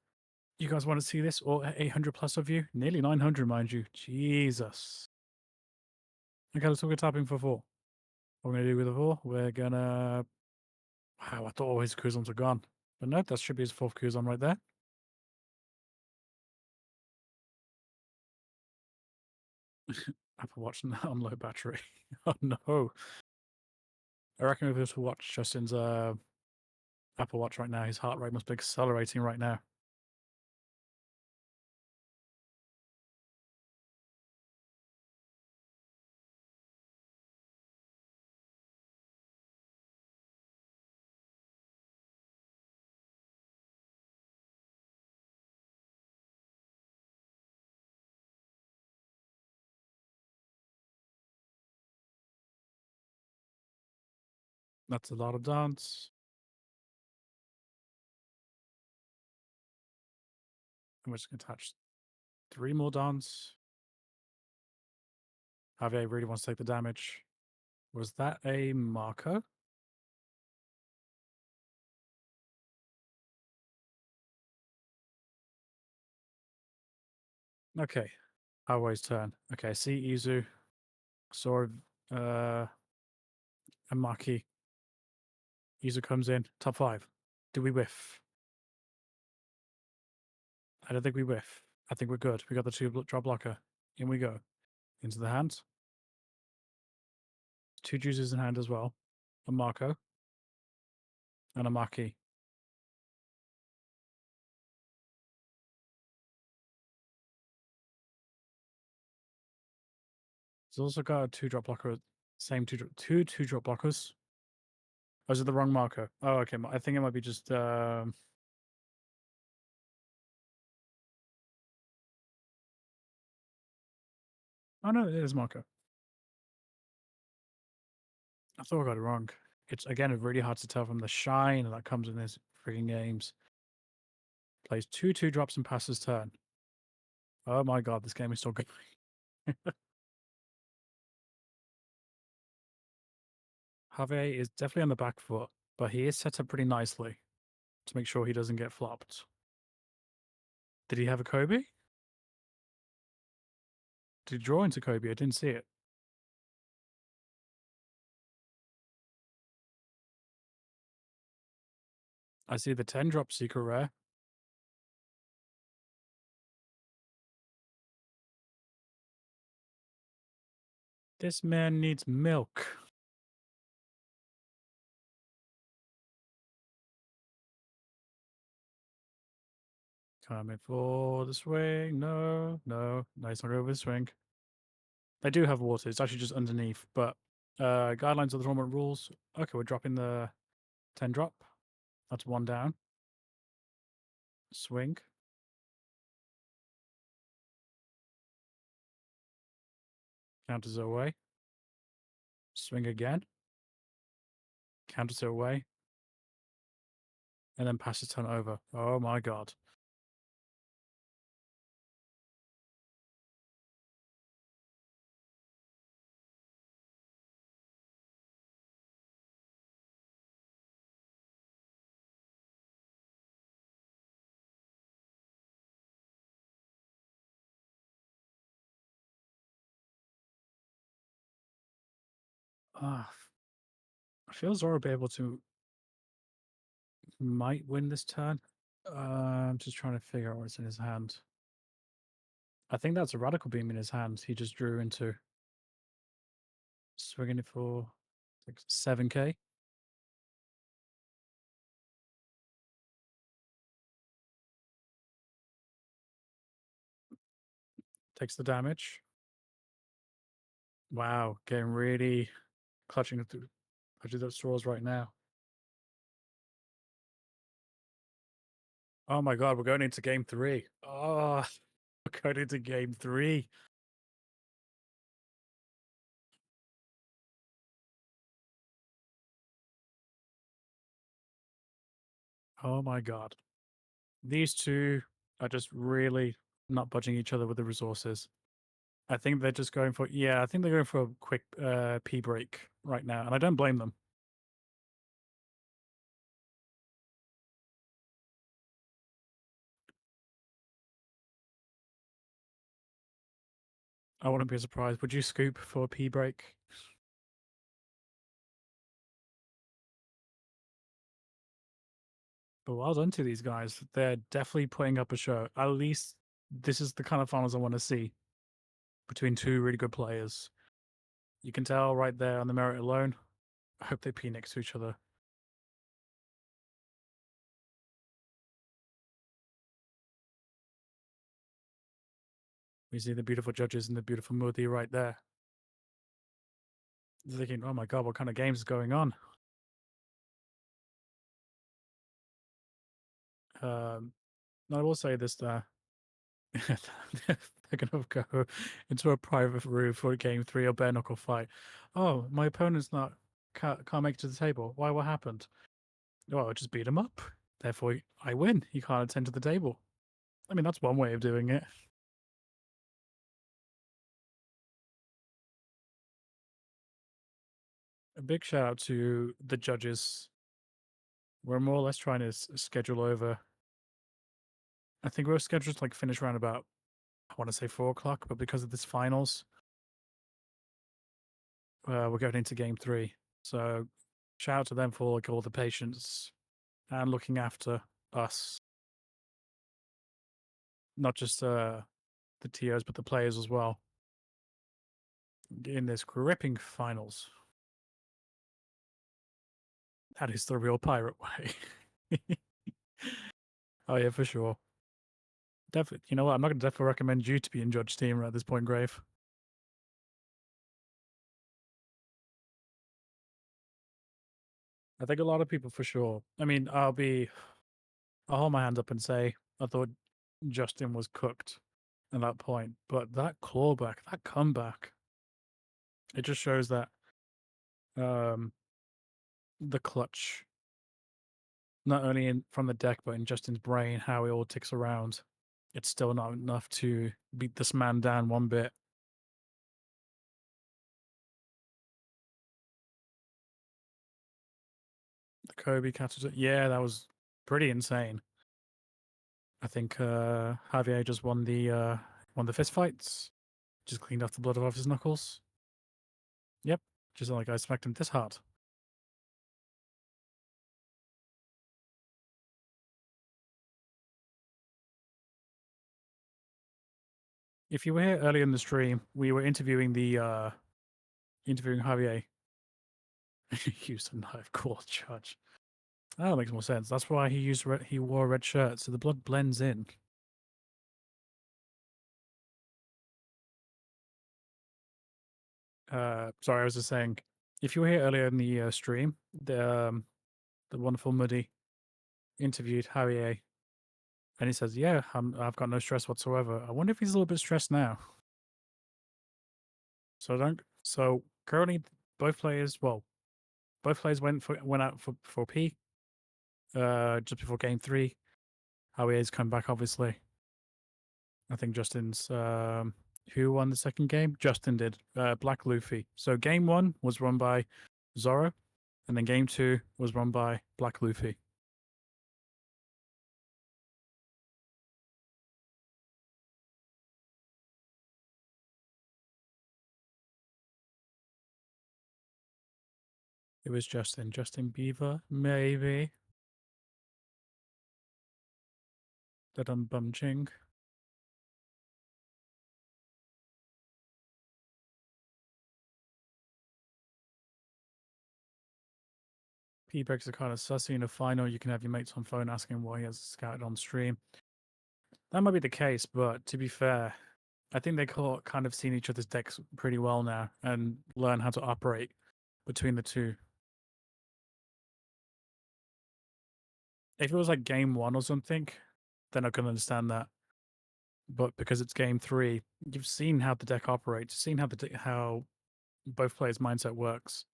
you guys want to see this? Or 800 plus of you? Nearly 900, mind you. Jesus. Okay, let's look at tapping for 4. What we're going to do with the 4, we're going to... Wow, I thought all his Kuzons were gone. But no, that should be his 4th Kuzon right there. Apple Watch on low battery. Oh no. I reckon if we were to watch Justin's Apple Watch right now, his heart rate must be accelerating right now. That's a lot of dance. I'm just going to attach 3 more dance. Javier really wants to take the damage. Was that a marker? Okay. Javier's turn. Okay, see Izu. Saw a Maki. Izu comes in. Top 5. Do we whiff? I don't think we whiff. I think we're good. We got the 2-drop blocker. In we go. Into the hand. 2 juices in hand as well. A Marco. And a Maki. It's also got a 2-drop blocker. Same two drop blockers. Oh, is it the wrong marker? Oh, okay. I think it might be just. Oh no, it is marker. I thought I got it wrong. It's again really hard to tell from the shine that comes in these freaking games. Plays 2-2 drops and passes turn. Oh my god, this game is still good. Javier is definitely on the back foot, but he is set up pretty nicely to make sure he doesn't get flopped. Did he have a Kobe? Did he draw into Kobe? I didn't see it. I see the 10-drop secret rare. This man needs milk. Coming for the swing. No, no. Nice not over the swing. They do have water. It's actually just underneath. But guidelines of the tournament rules. Okay, we're dropping the 10-drop. That's one down. Swing. Counters it away. Swing again. Counters it away. And then passes turn over. Oh my god. Ah, I feel Zoro will be able to might win this turn. I'm just trying to figure out what's in his hand. I think that's a radical beam in his hand. He just drew into swinging it for like 7k. Takes the damage. Wow, getting really clutching those straws right now. Oh my god, we're going into game 3. Oh, we're going into game 3. Oh my god. These two are just really not budging each other with the resources. I think they're just going for I think they're going for a quick pee break right now, and I don't blame them. I wouldn't be surprised. Would you scoop for a pee break? But well done to these guys. They're definitely putting up a show. At least this is the kind of finals I want to see between two really good players. You can tell right there on the merit alone. I hope they pee next to each other. We see the beautiful judges and the beautiful Modi right there. They're thinking, oh my god, what kind of games is going on? I will say this there. They're gonna go into a private room for game 3 or bare knuckle fight. Oh, my opponent's can't make it to the table. Why? What happened? Oh, I just beat him up. Therefore, I win. He can't attend to the table. I mean, that's one way of doing it. A big shout out to the judges. We're more or less trying to schedule over. I think we're scheduled to like finish around about, I want to say 4 o'clock, but because of this finals, we're going into game 3. So shout out to them for like all the patience and looking after us, not just the TOs but the players as well in this gripping finals. That is the real pirate way. Oh yeah, for sure. Definitely. You know what? I'm not going to definitely recommend you to be in judge team at this point, Grave. I think a lot of people for sure. I mean, I'll hold my hand up and say I thought Justin was cooked at that point, but that clawback, that comeback, it just shows that um the clutch, not only in from the deck but in Justin's brain, how it all ticks around. It's still not enough to beat this man down one bit. The Kobe catches it. Yeah, that was pretty insane. I think Javier just won the fist fights. Just cleaned off the blood off his knuckles. Yep. Just like I smacked him this hard. If you were here earlier in the stream, we were interviewing Javier. He used a knife, cool judge. That makes more sense. That's why he wore a red shirt, so the blood blends in. Sorry, I was just saying, if you were here earlier in the stream, the wonderful Muddy interviewed Javier, and he says, "Yeah, I've got no stress whatsoever." I wonder if he's a little bit stressed now. So currently, both players went out for P. Just before game 3, Javier's come back. Obviously, I think Justin's who won the second game? Justin did. Black Luffy. So game 1 was run by Zoro, and then game 2 was run by Black Luffy. It was Justin Beaver, maybe. That I'm bumching. P-Breaks are kind of sussy in a final. You can have your mates on phone asking why he has scouted on stream. That might be the case, but to be fair, I think they kind of seen each other's decks pretty well now and learn how to operate between the two. If it was like game 1 or something, then I can understand that. But because it's game 3, you've seen how the deck operates, seen how both players' mindset works.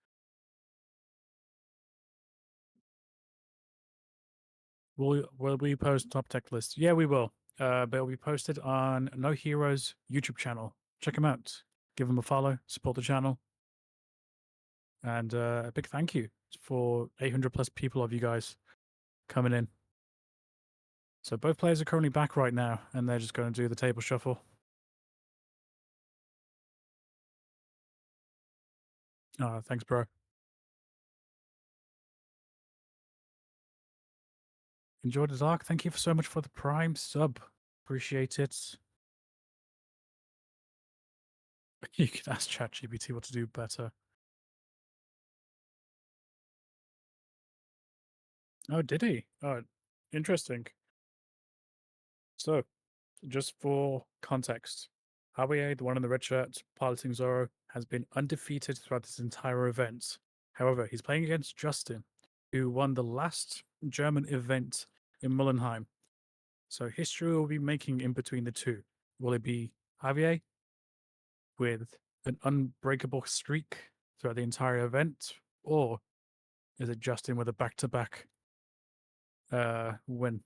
Will we post top tech lists? Yeah, we will. But it'll be posted on noHEROES YouTube channel. Check them out. Give them a follow. Support the channel. And a big thank you for 800 plus people of you guys coming in. So both players are currently back right now, and they're just going to do the table shuffle. Thanks, bro. Enjoy the dark. Thank you so much for the Prime sub. Appreciate it. You can ask ChatGPT what to do better. Oh, did he? Oh, interesting. So, just for context, Javier, the one in the red shirt, piloting Zoro, has been undefeated throughout this entire event. However, he's playing against Justin, who won the last German event in Mullenheim. So history will be making in between the two. Will it be Javier with an unbreakable streak throughout the entire event, or is it Justin with a back-to-back win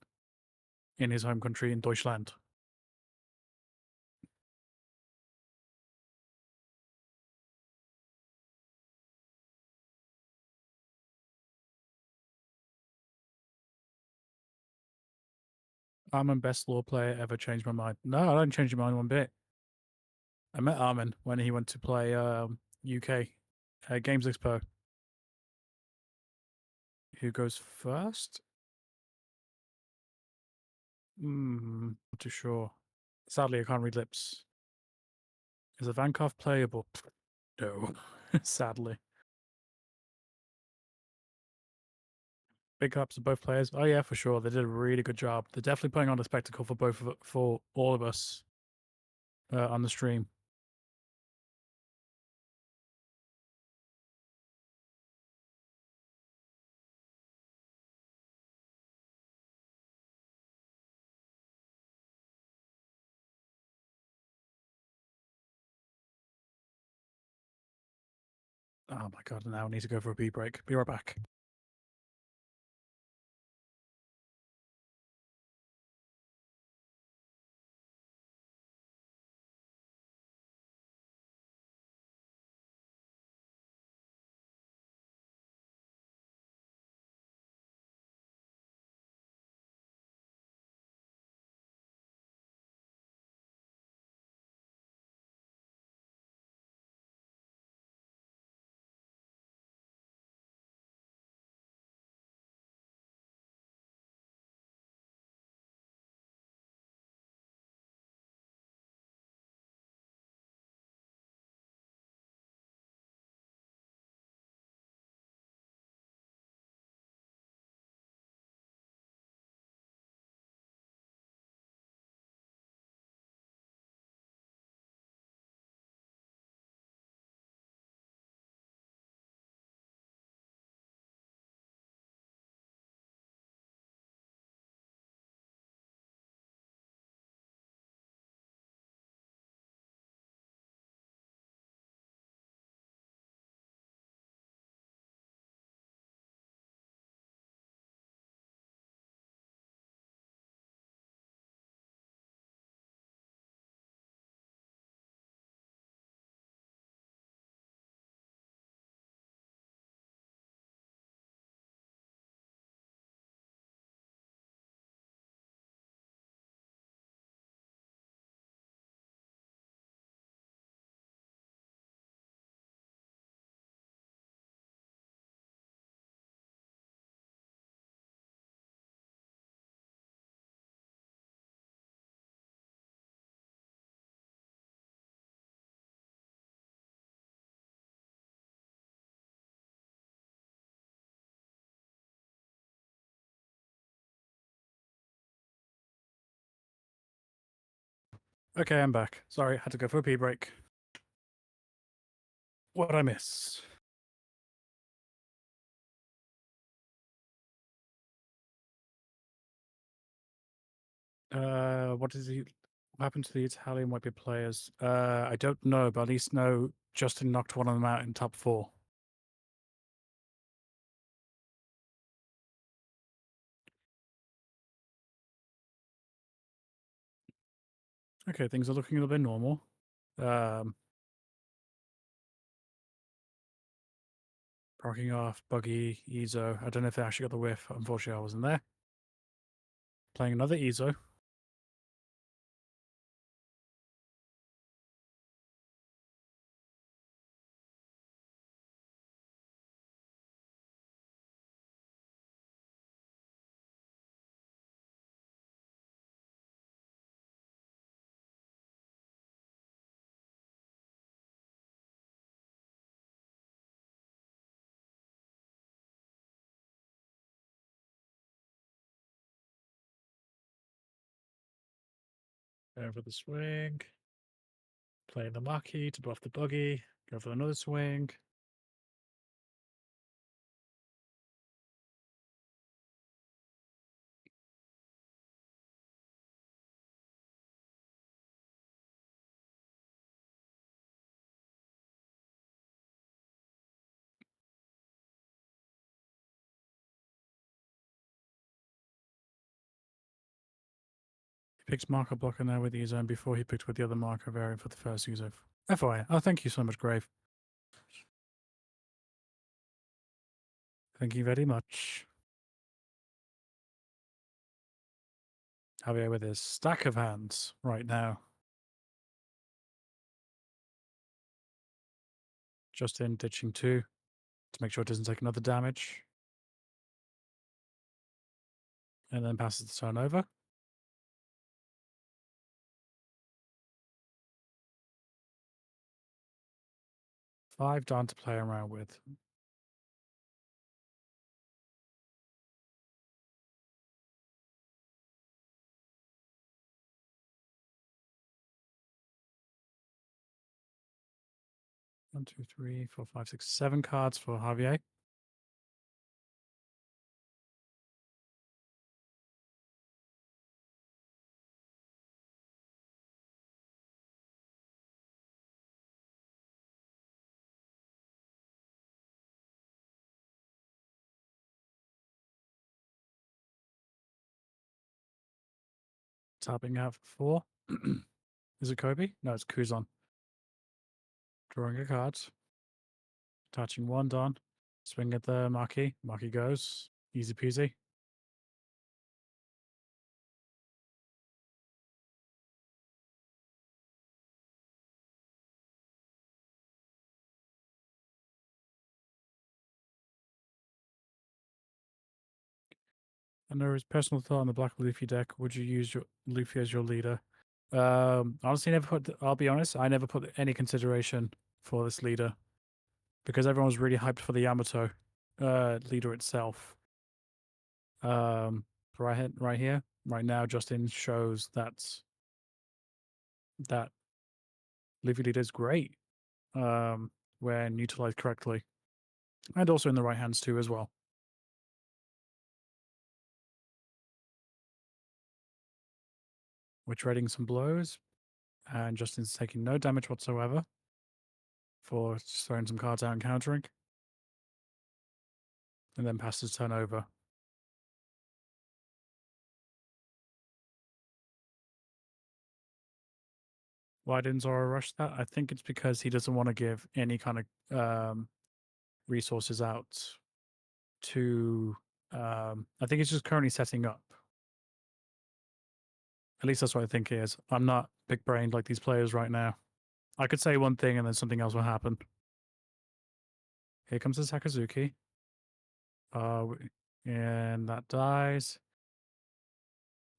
in his home country in Deutschland? Armin, best law player ever, changed my mind. No, I didn't change my mind one bit. I met Armin when he went to play UK Games Expo. Who goes first? Not too sure. Sadly, I can't read lips. Is a Vankov playable? No, sadly. Big ups to both players. Oh yeah, for sure. They did a really good job. They're definitely putting on a spectacle for all of us on the stream. Oh my god, now I need to go for a pee break. Be right back. Okay, I'm back. Sorry, had to go for a pee break. What did I miss? What happened to the Italian white bit players? I don't know, but at least know Justin knocked one of them out in top 4. Okay, things are looking a little bit normal. Parking off, Buggy, Ezo. I don't know if they actually got the whiff. Unfortunately, I wasn't there. Playing another Ezo. Go for the swing. Playing the Maki to buff the Buggy. Go for another swing. He picks marker blocker now with Ezo, and before he picked with the other marker variant for the first Ezo. FYI. Oh, thank you so much, Grave. Thank you very much. Javier with his stack of hands right now. Justin ditching 2 to make sure it doesn't take another damage. And then passes the turn over. 5 down to play around with. One, two, three, four, five, six, 7 cards for Javier. Tapping out for 4. Is it Kobe? No, it's Kuzan. Drawing a card. Attaching 1 Don. Swing at the Maki. Maki goes. Easy peasy. And there is personal thought on the Black Luffy deck. Would you use your Luffy as your leader? Honestly, I'll be honest, I never put any consideration for this leader because everyone was really hyped for the Yamato leader itself. Right here, right now, Justin shows that Luffy leader is great when utilized correctly, and also in the right hands too as well. We're trading some blows, and Justin's taking no damage whatsoever for just throwing some cards out and countering, and then passes turn over. Why didn't Zoro rush that? I think it's because he doesn't want to give any kind of resources out to. I think he's just currently setting up. At least that's what I think he is. I'm not big brained like these players right now. I could say one thing and then something else will happen. Here comes the Sakazuki. And that dies.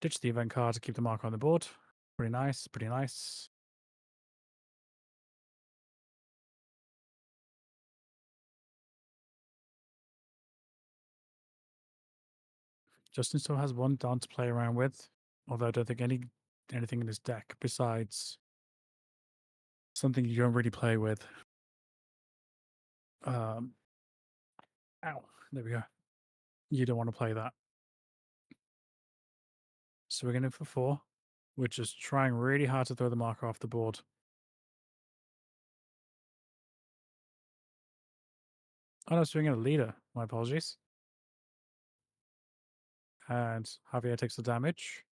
Ditch the event card to keep the marker on the board. Pretty nice, pretty nice. Justin still has 1 Don to play around with, although I don't think anything in his deck besides something you don't really play with. Ow, there we go. You don't want to play that. So we're going in for 4. We're just trying really hard to throw the marker off the board. Oh, no, swinging a leader. My apologies. And Javier takes the damage.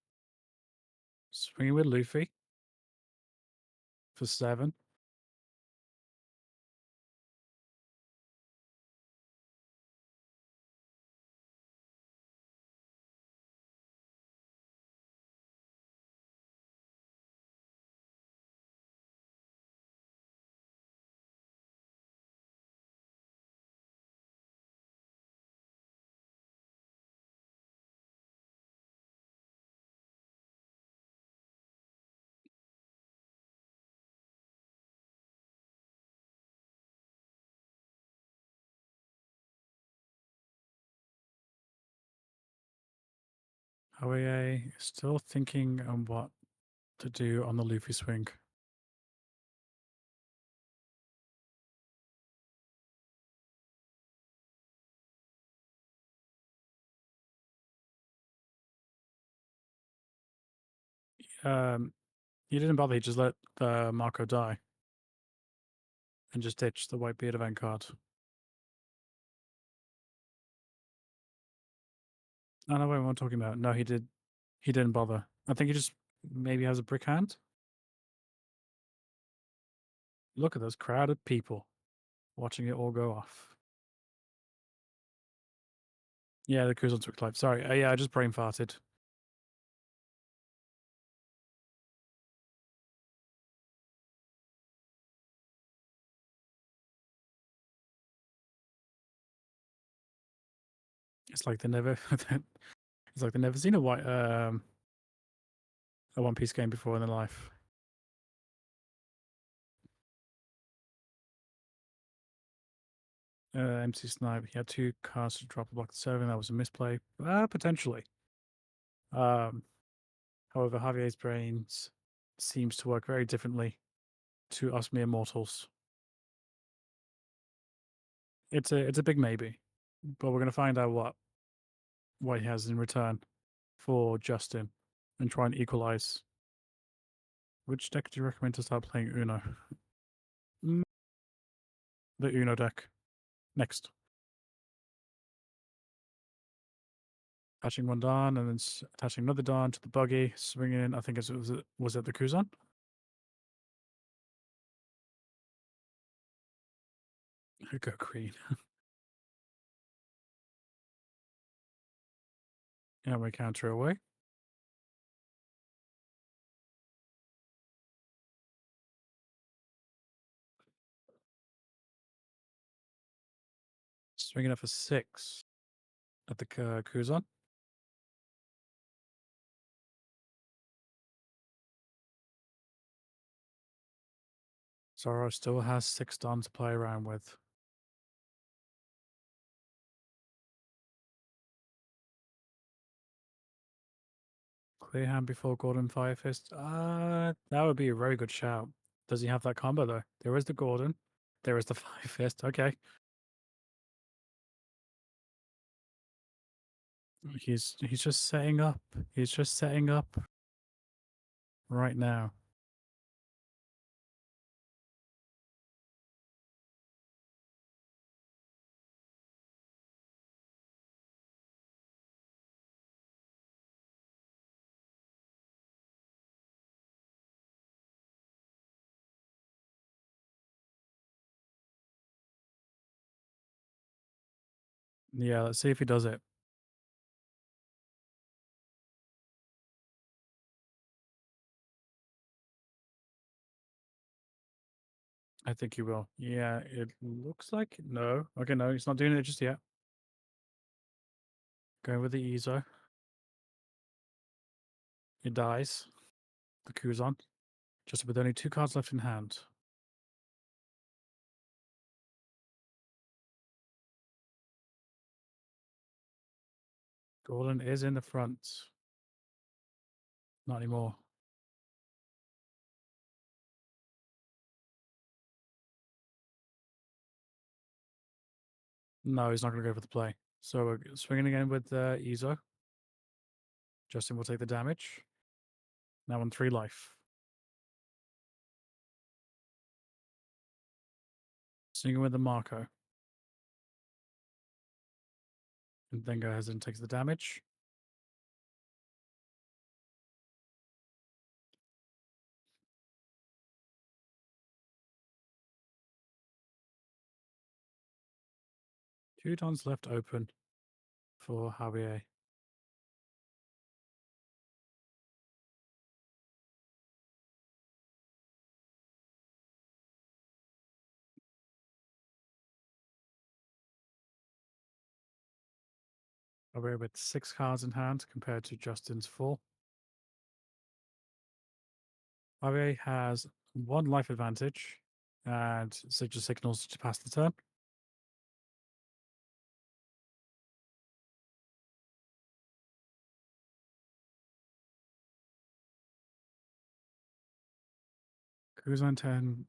Swinging with Luffy for 7. Javier is still thinking on what to do on the Luffy swing. He didn't bother, he just let Marco die. And just ditched the Whitebeard event card. I know what I'm talking about. No, he didn't bother. I think he just maybe has a brick hand. Look at those crowded people watching it all go off. Yeah, the Kuzan took life. Sorry. Yeah, I just brain farted. It's like they never it's like they've never seen a One Piece game before in their life. MC Snipe, he had 2 cards to drop a block 7. That was a misplay. Potentially. However, Javier's brains seems to work very differently to us mere mortals. It's a big maybe, but we're gonna find out what he has in return for Justin and try and equalize. Which deck do you recommend to start playing Uno? The Uno deck. Next. Attaching one Don and then attaching another Don to the buggy, swinging in. I think was it the Kuzan? Go Queen. And we counter away. Swinging up for 6 at the Kuzan. Zoro still has 6 Don to play around with. Clear hand before Gordon Fire Fist. That would be a very good shout. Does he have that combo though? There is the Gordon. There is the Fire Fist. Okay. He's just setting up. He's just setting up right now. Yeah, let's see if he does it. I think he will. Yeah, it looks like no. Okay, no, he's not doing it just yet. Going with the Ezo. He dies. The Kuzan. Just with only 2 cards left in hand. Gordon is in the front. Not anymore. No, he's not going to go for the play. So we're swinging again with Ezo. Justin will take the damage. Now on 3 life. Swinging with the Marco. And then goes and takes the damage. Two Dons left open for Javier. Javier with 6 cards in hand compared to Justin's 4. Javier has 1 life advantage and signature signals to pass the turn. Kuzan 10,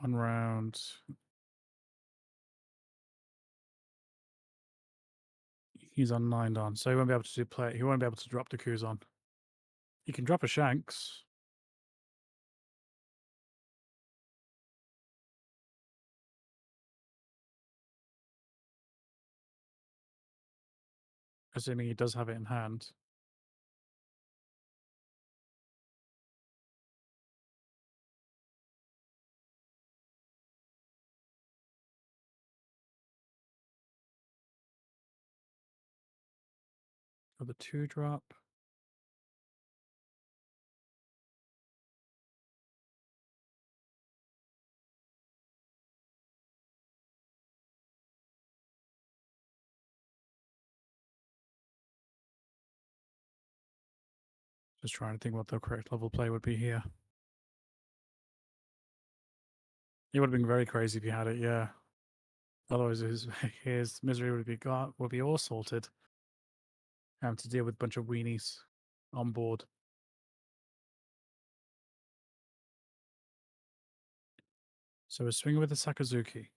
1 round. He's on 9 Don, so he won't be able to play. He won't be able to drop the Kuzan. He can drop a Shanks. Assuming he does have it in hand. For the 2 drop. Just trying to think what the correct level play would be here. It would have been very crazy if he had it, yeah. Otherwise, his misery would be all sorted. Having to deal with a bunch of weenies on board. So we're swinging with the Sakazuki.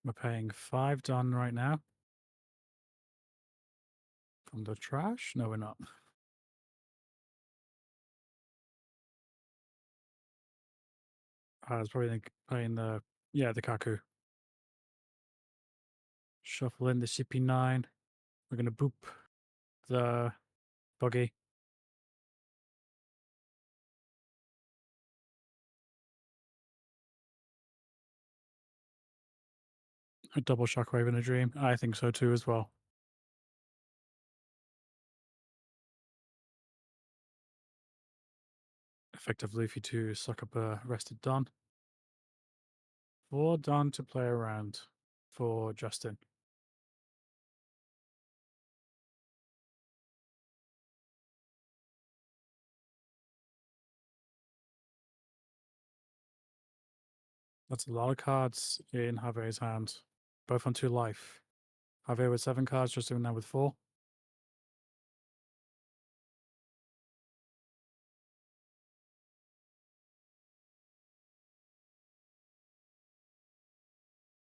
We're paying 5 done right now. From the trash? No, we're not. I was probably playing the Kaku. Shuffle in the CP9. We're gonna boop the buggy. A double shockwave in a dream. I think so too as well. Effective Luffy to suck up a rested Don. 4 Don to play around for Justin. That's a lot of cards in Jave's hand, both on 2 life. Jave with 7 cards, Justin now with 4.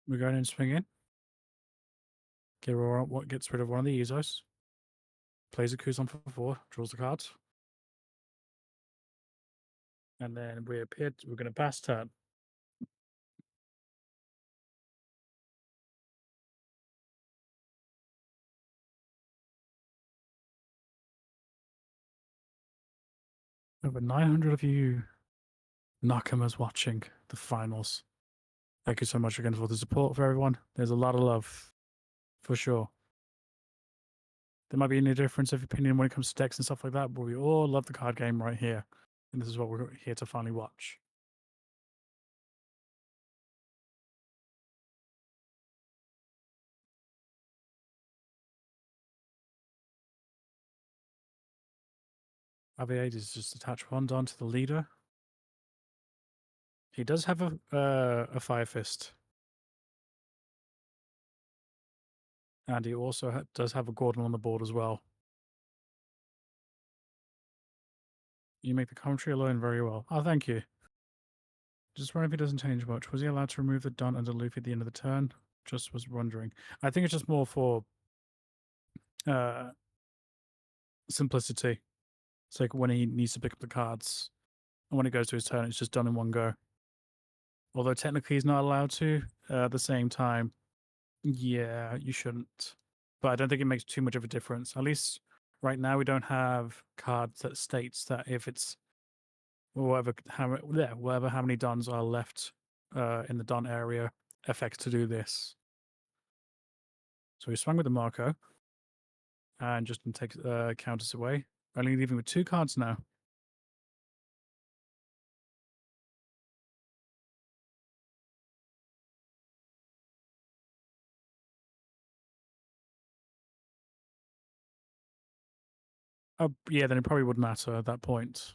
We're going in swing in. What gets rid of one of the Ezos. Plays a Kuzan for 4, draws the cards. And then we're going to pass turn. Over 900 of you Nakamas watching the finals. Thank you so much again for the support for everyone. There's a lot of love, for sure. There might be any difference of opinion when it comes to decks and stuff like that, but we all love the card game right here. And this is what we're here to finally watch. RV8 is just attach 1 Don to the leader. He does have a Fire Fist. And he also does have a Gordon on the board as well. You make the commentary alone very well. Oh, thank you. Just wondering if he doesn't change much. Was he allowed to remove the Don under Luffy at the end of the turn? Just was wondering. I think it's just more for simplicity. It's like when he needs to pick up the cards, and when it goes to his turn, it's just done in one go. Although technically he's not allowed to. At the same time, yeah, you shouldn't. But I don't think it makes too much of a difference. At least right now we don't have cards that states that if it's whatever how many Dons are left in the Don area effects to do this. So we swung with the Marco, and Justin takes counters away. Only leaving with 2 cards now. Oh, yeah, then it probably would matter at that point.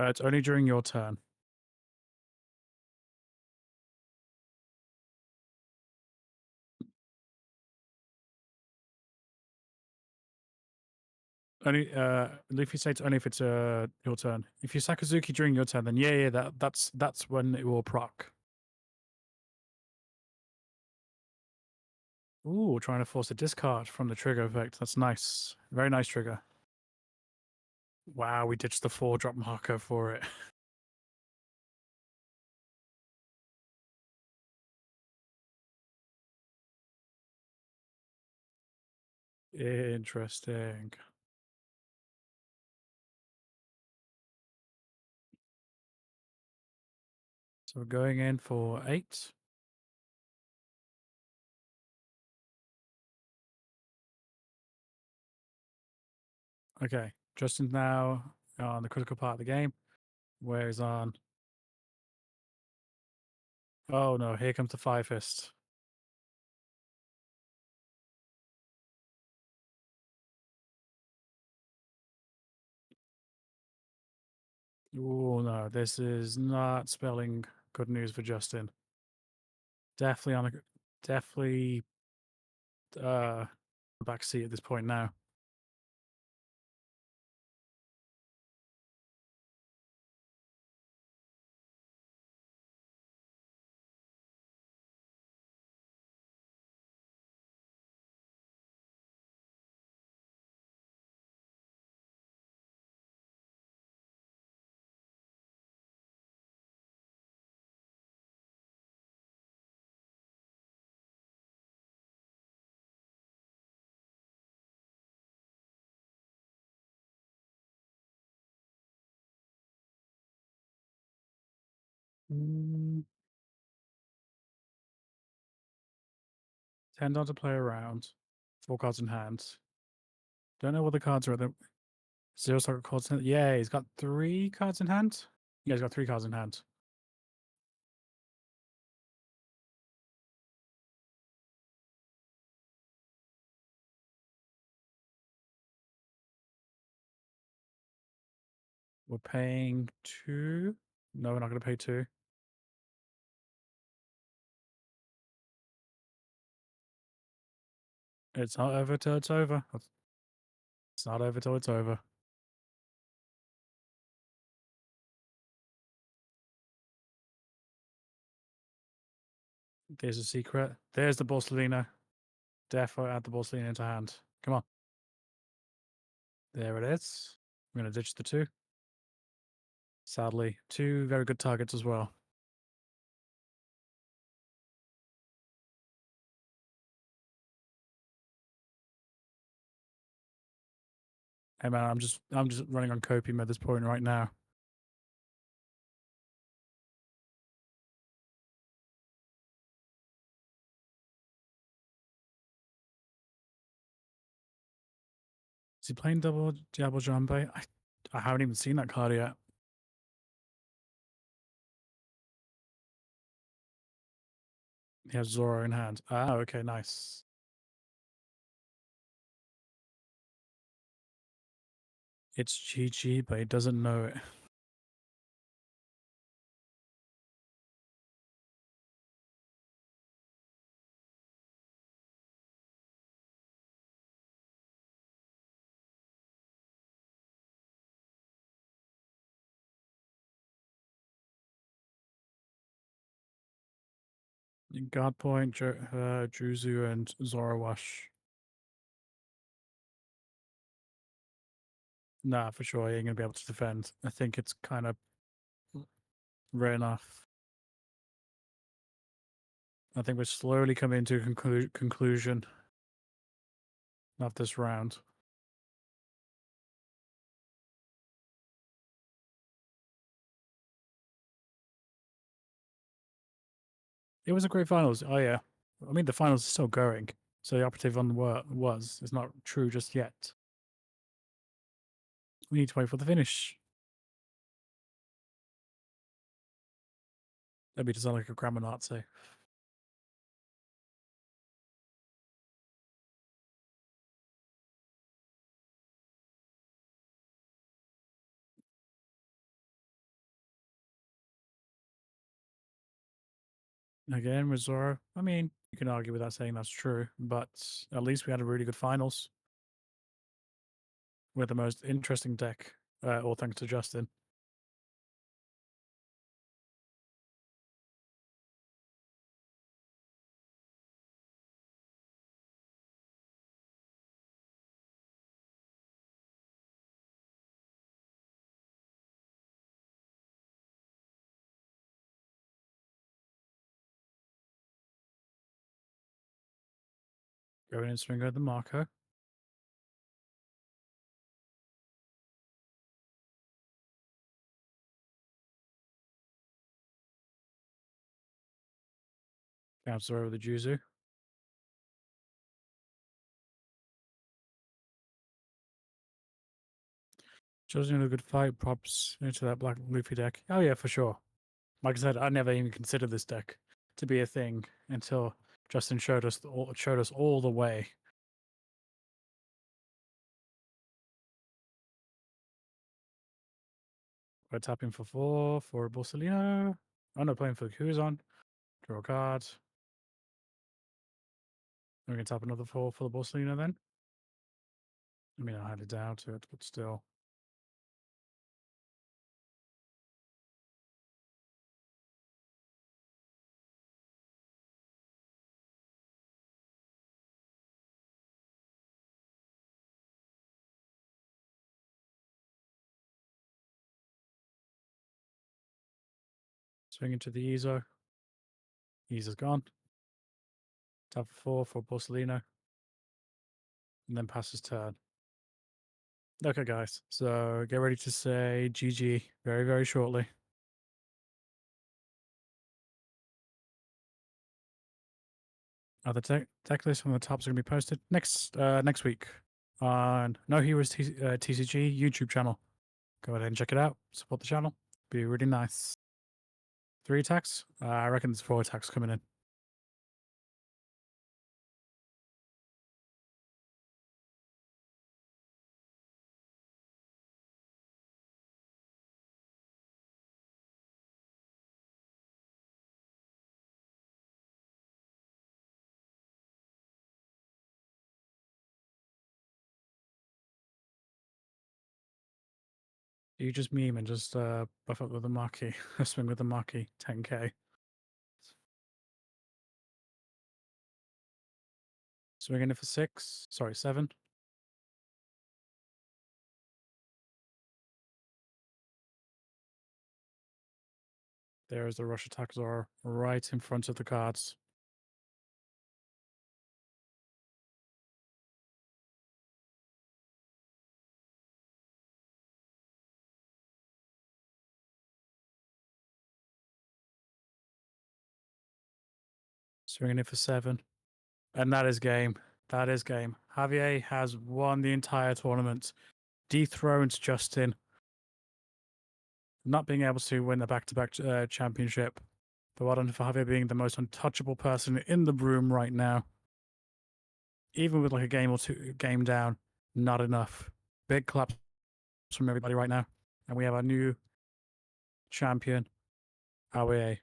It's only during your turn. Only Luffy states only if it's your turn. If you Sakazuki during your turn, then that's when it will proc. Ooh, trying to force a discard from the trigger effect. That's nice. Very nice trigger. Wow, we ditched the 4-drop marker for it. Interesting. So we're going in for 8. Okay, Justin's now on the critical part of the game, where he's on. Oh no, here comes the Fire Fist. Oh no, this is not spelling good news for Justin. Definitely back seat at this point now. $10 to play around. 4 cards in hand. Don't know what the cards are. Zero soccer cards in hand. Yeah, he's got 3 cards in hand. Yeah, he's got 3 cards in hand. We're paying 2. No, we're not going to pay 2. It's not over till it's over. It's not over till it's over. There's a secret. There's the Borsalino. Defo add the Borsalino into hand. Come on. There it is. I'm going to ditch the 2. Sadly, 2 very good targets as well. Hey man, I'm just running on copium at this point right now. Is he playing double Diablo Jambe? I haven't even seen that card yet. He has Zoro in hand. Ah, okay, nice. It's GG, but he doesn't know it. Guard point, Juzu, and Zorowash. Nah, for sure, he ain't gonna be able to defend. I think it's kind of rare enough. I think we're slowly coming to a conclusion of this round. It was a great finals. Oh yeah, I mean the finals is still going, so the operative on the was is not true just yet. We need to wait for the finish. That'd be to sound like a grammar Nazi. Again, with Zoro, I mean, you can argue without saying that's true, but at least we had a really good finals with the most interesting deck, all thanks to Justin. Going in swing at the Marco. Bounce over the Juzu. Shows you a good fight, props into that black Luffy deck. Oh yeah, for sure. Like I said, I never even considered this deck to be a thing until Justin showed us all the way. We're tapping for 4 for Borsalino. Oh no, playing for Kuzan. Draw a card. We're going to tap another 4 for the Borsalino then. I mean, I highly doubt it, but still. Swing into the Ezo. Ezo's gone. Tap for 4 for Borsalino. And then pass his turn. Okay, guys. So get ready to say GG very, very shortly. The tech list from the tops are going to be posted next week on noHEROES TCG YouTube channel. Go ahead and check it out. Support the channel. Be really nice. 3 attacks? I reckon there's 4 attacks coming in. You just meme and just buff up with the marquee. Swing with the marquee. 10k. Swinging it for 6. Sorry, 7. There's the rush attack Zoro right in front of the cards. Swinging it for 7. And that is game. That is game. Javier has won the entire tournament. Dethroned Justin. Not being able to win the back-to-back championship. But well done for Javier being the most untouchable person in the room right now. Even with like a game or 2 game down, not enough. Big claps from everybody right now. And we have our new champion, Javier.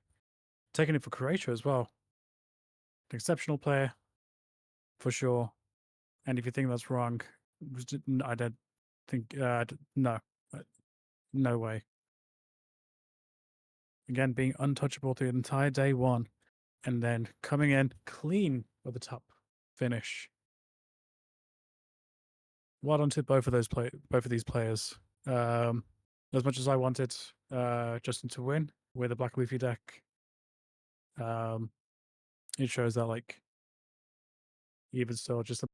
Taking it for Croatia as well. An exceptional player, for sure. And if you think that's wrong, I don't think, no. No way. Again, being untouchable through the entire day 1. And then coming in clean with the top finish. Well done to both of these players. As much as I wanted Justin to win with a Black Luffy deck, it shows that like even still just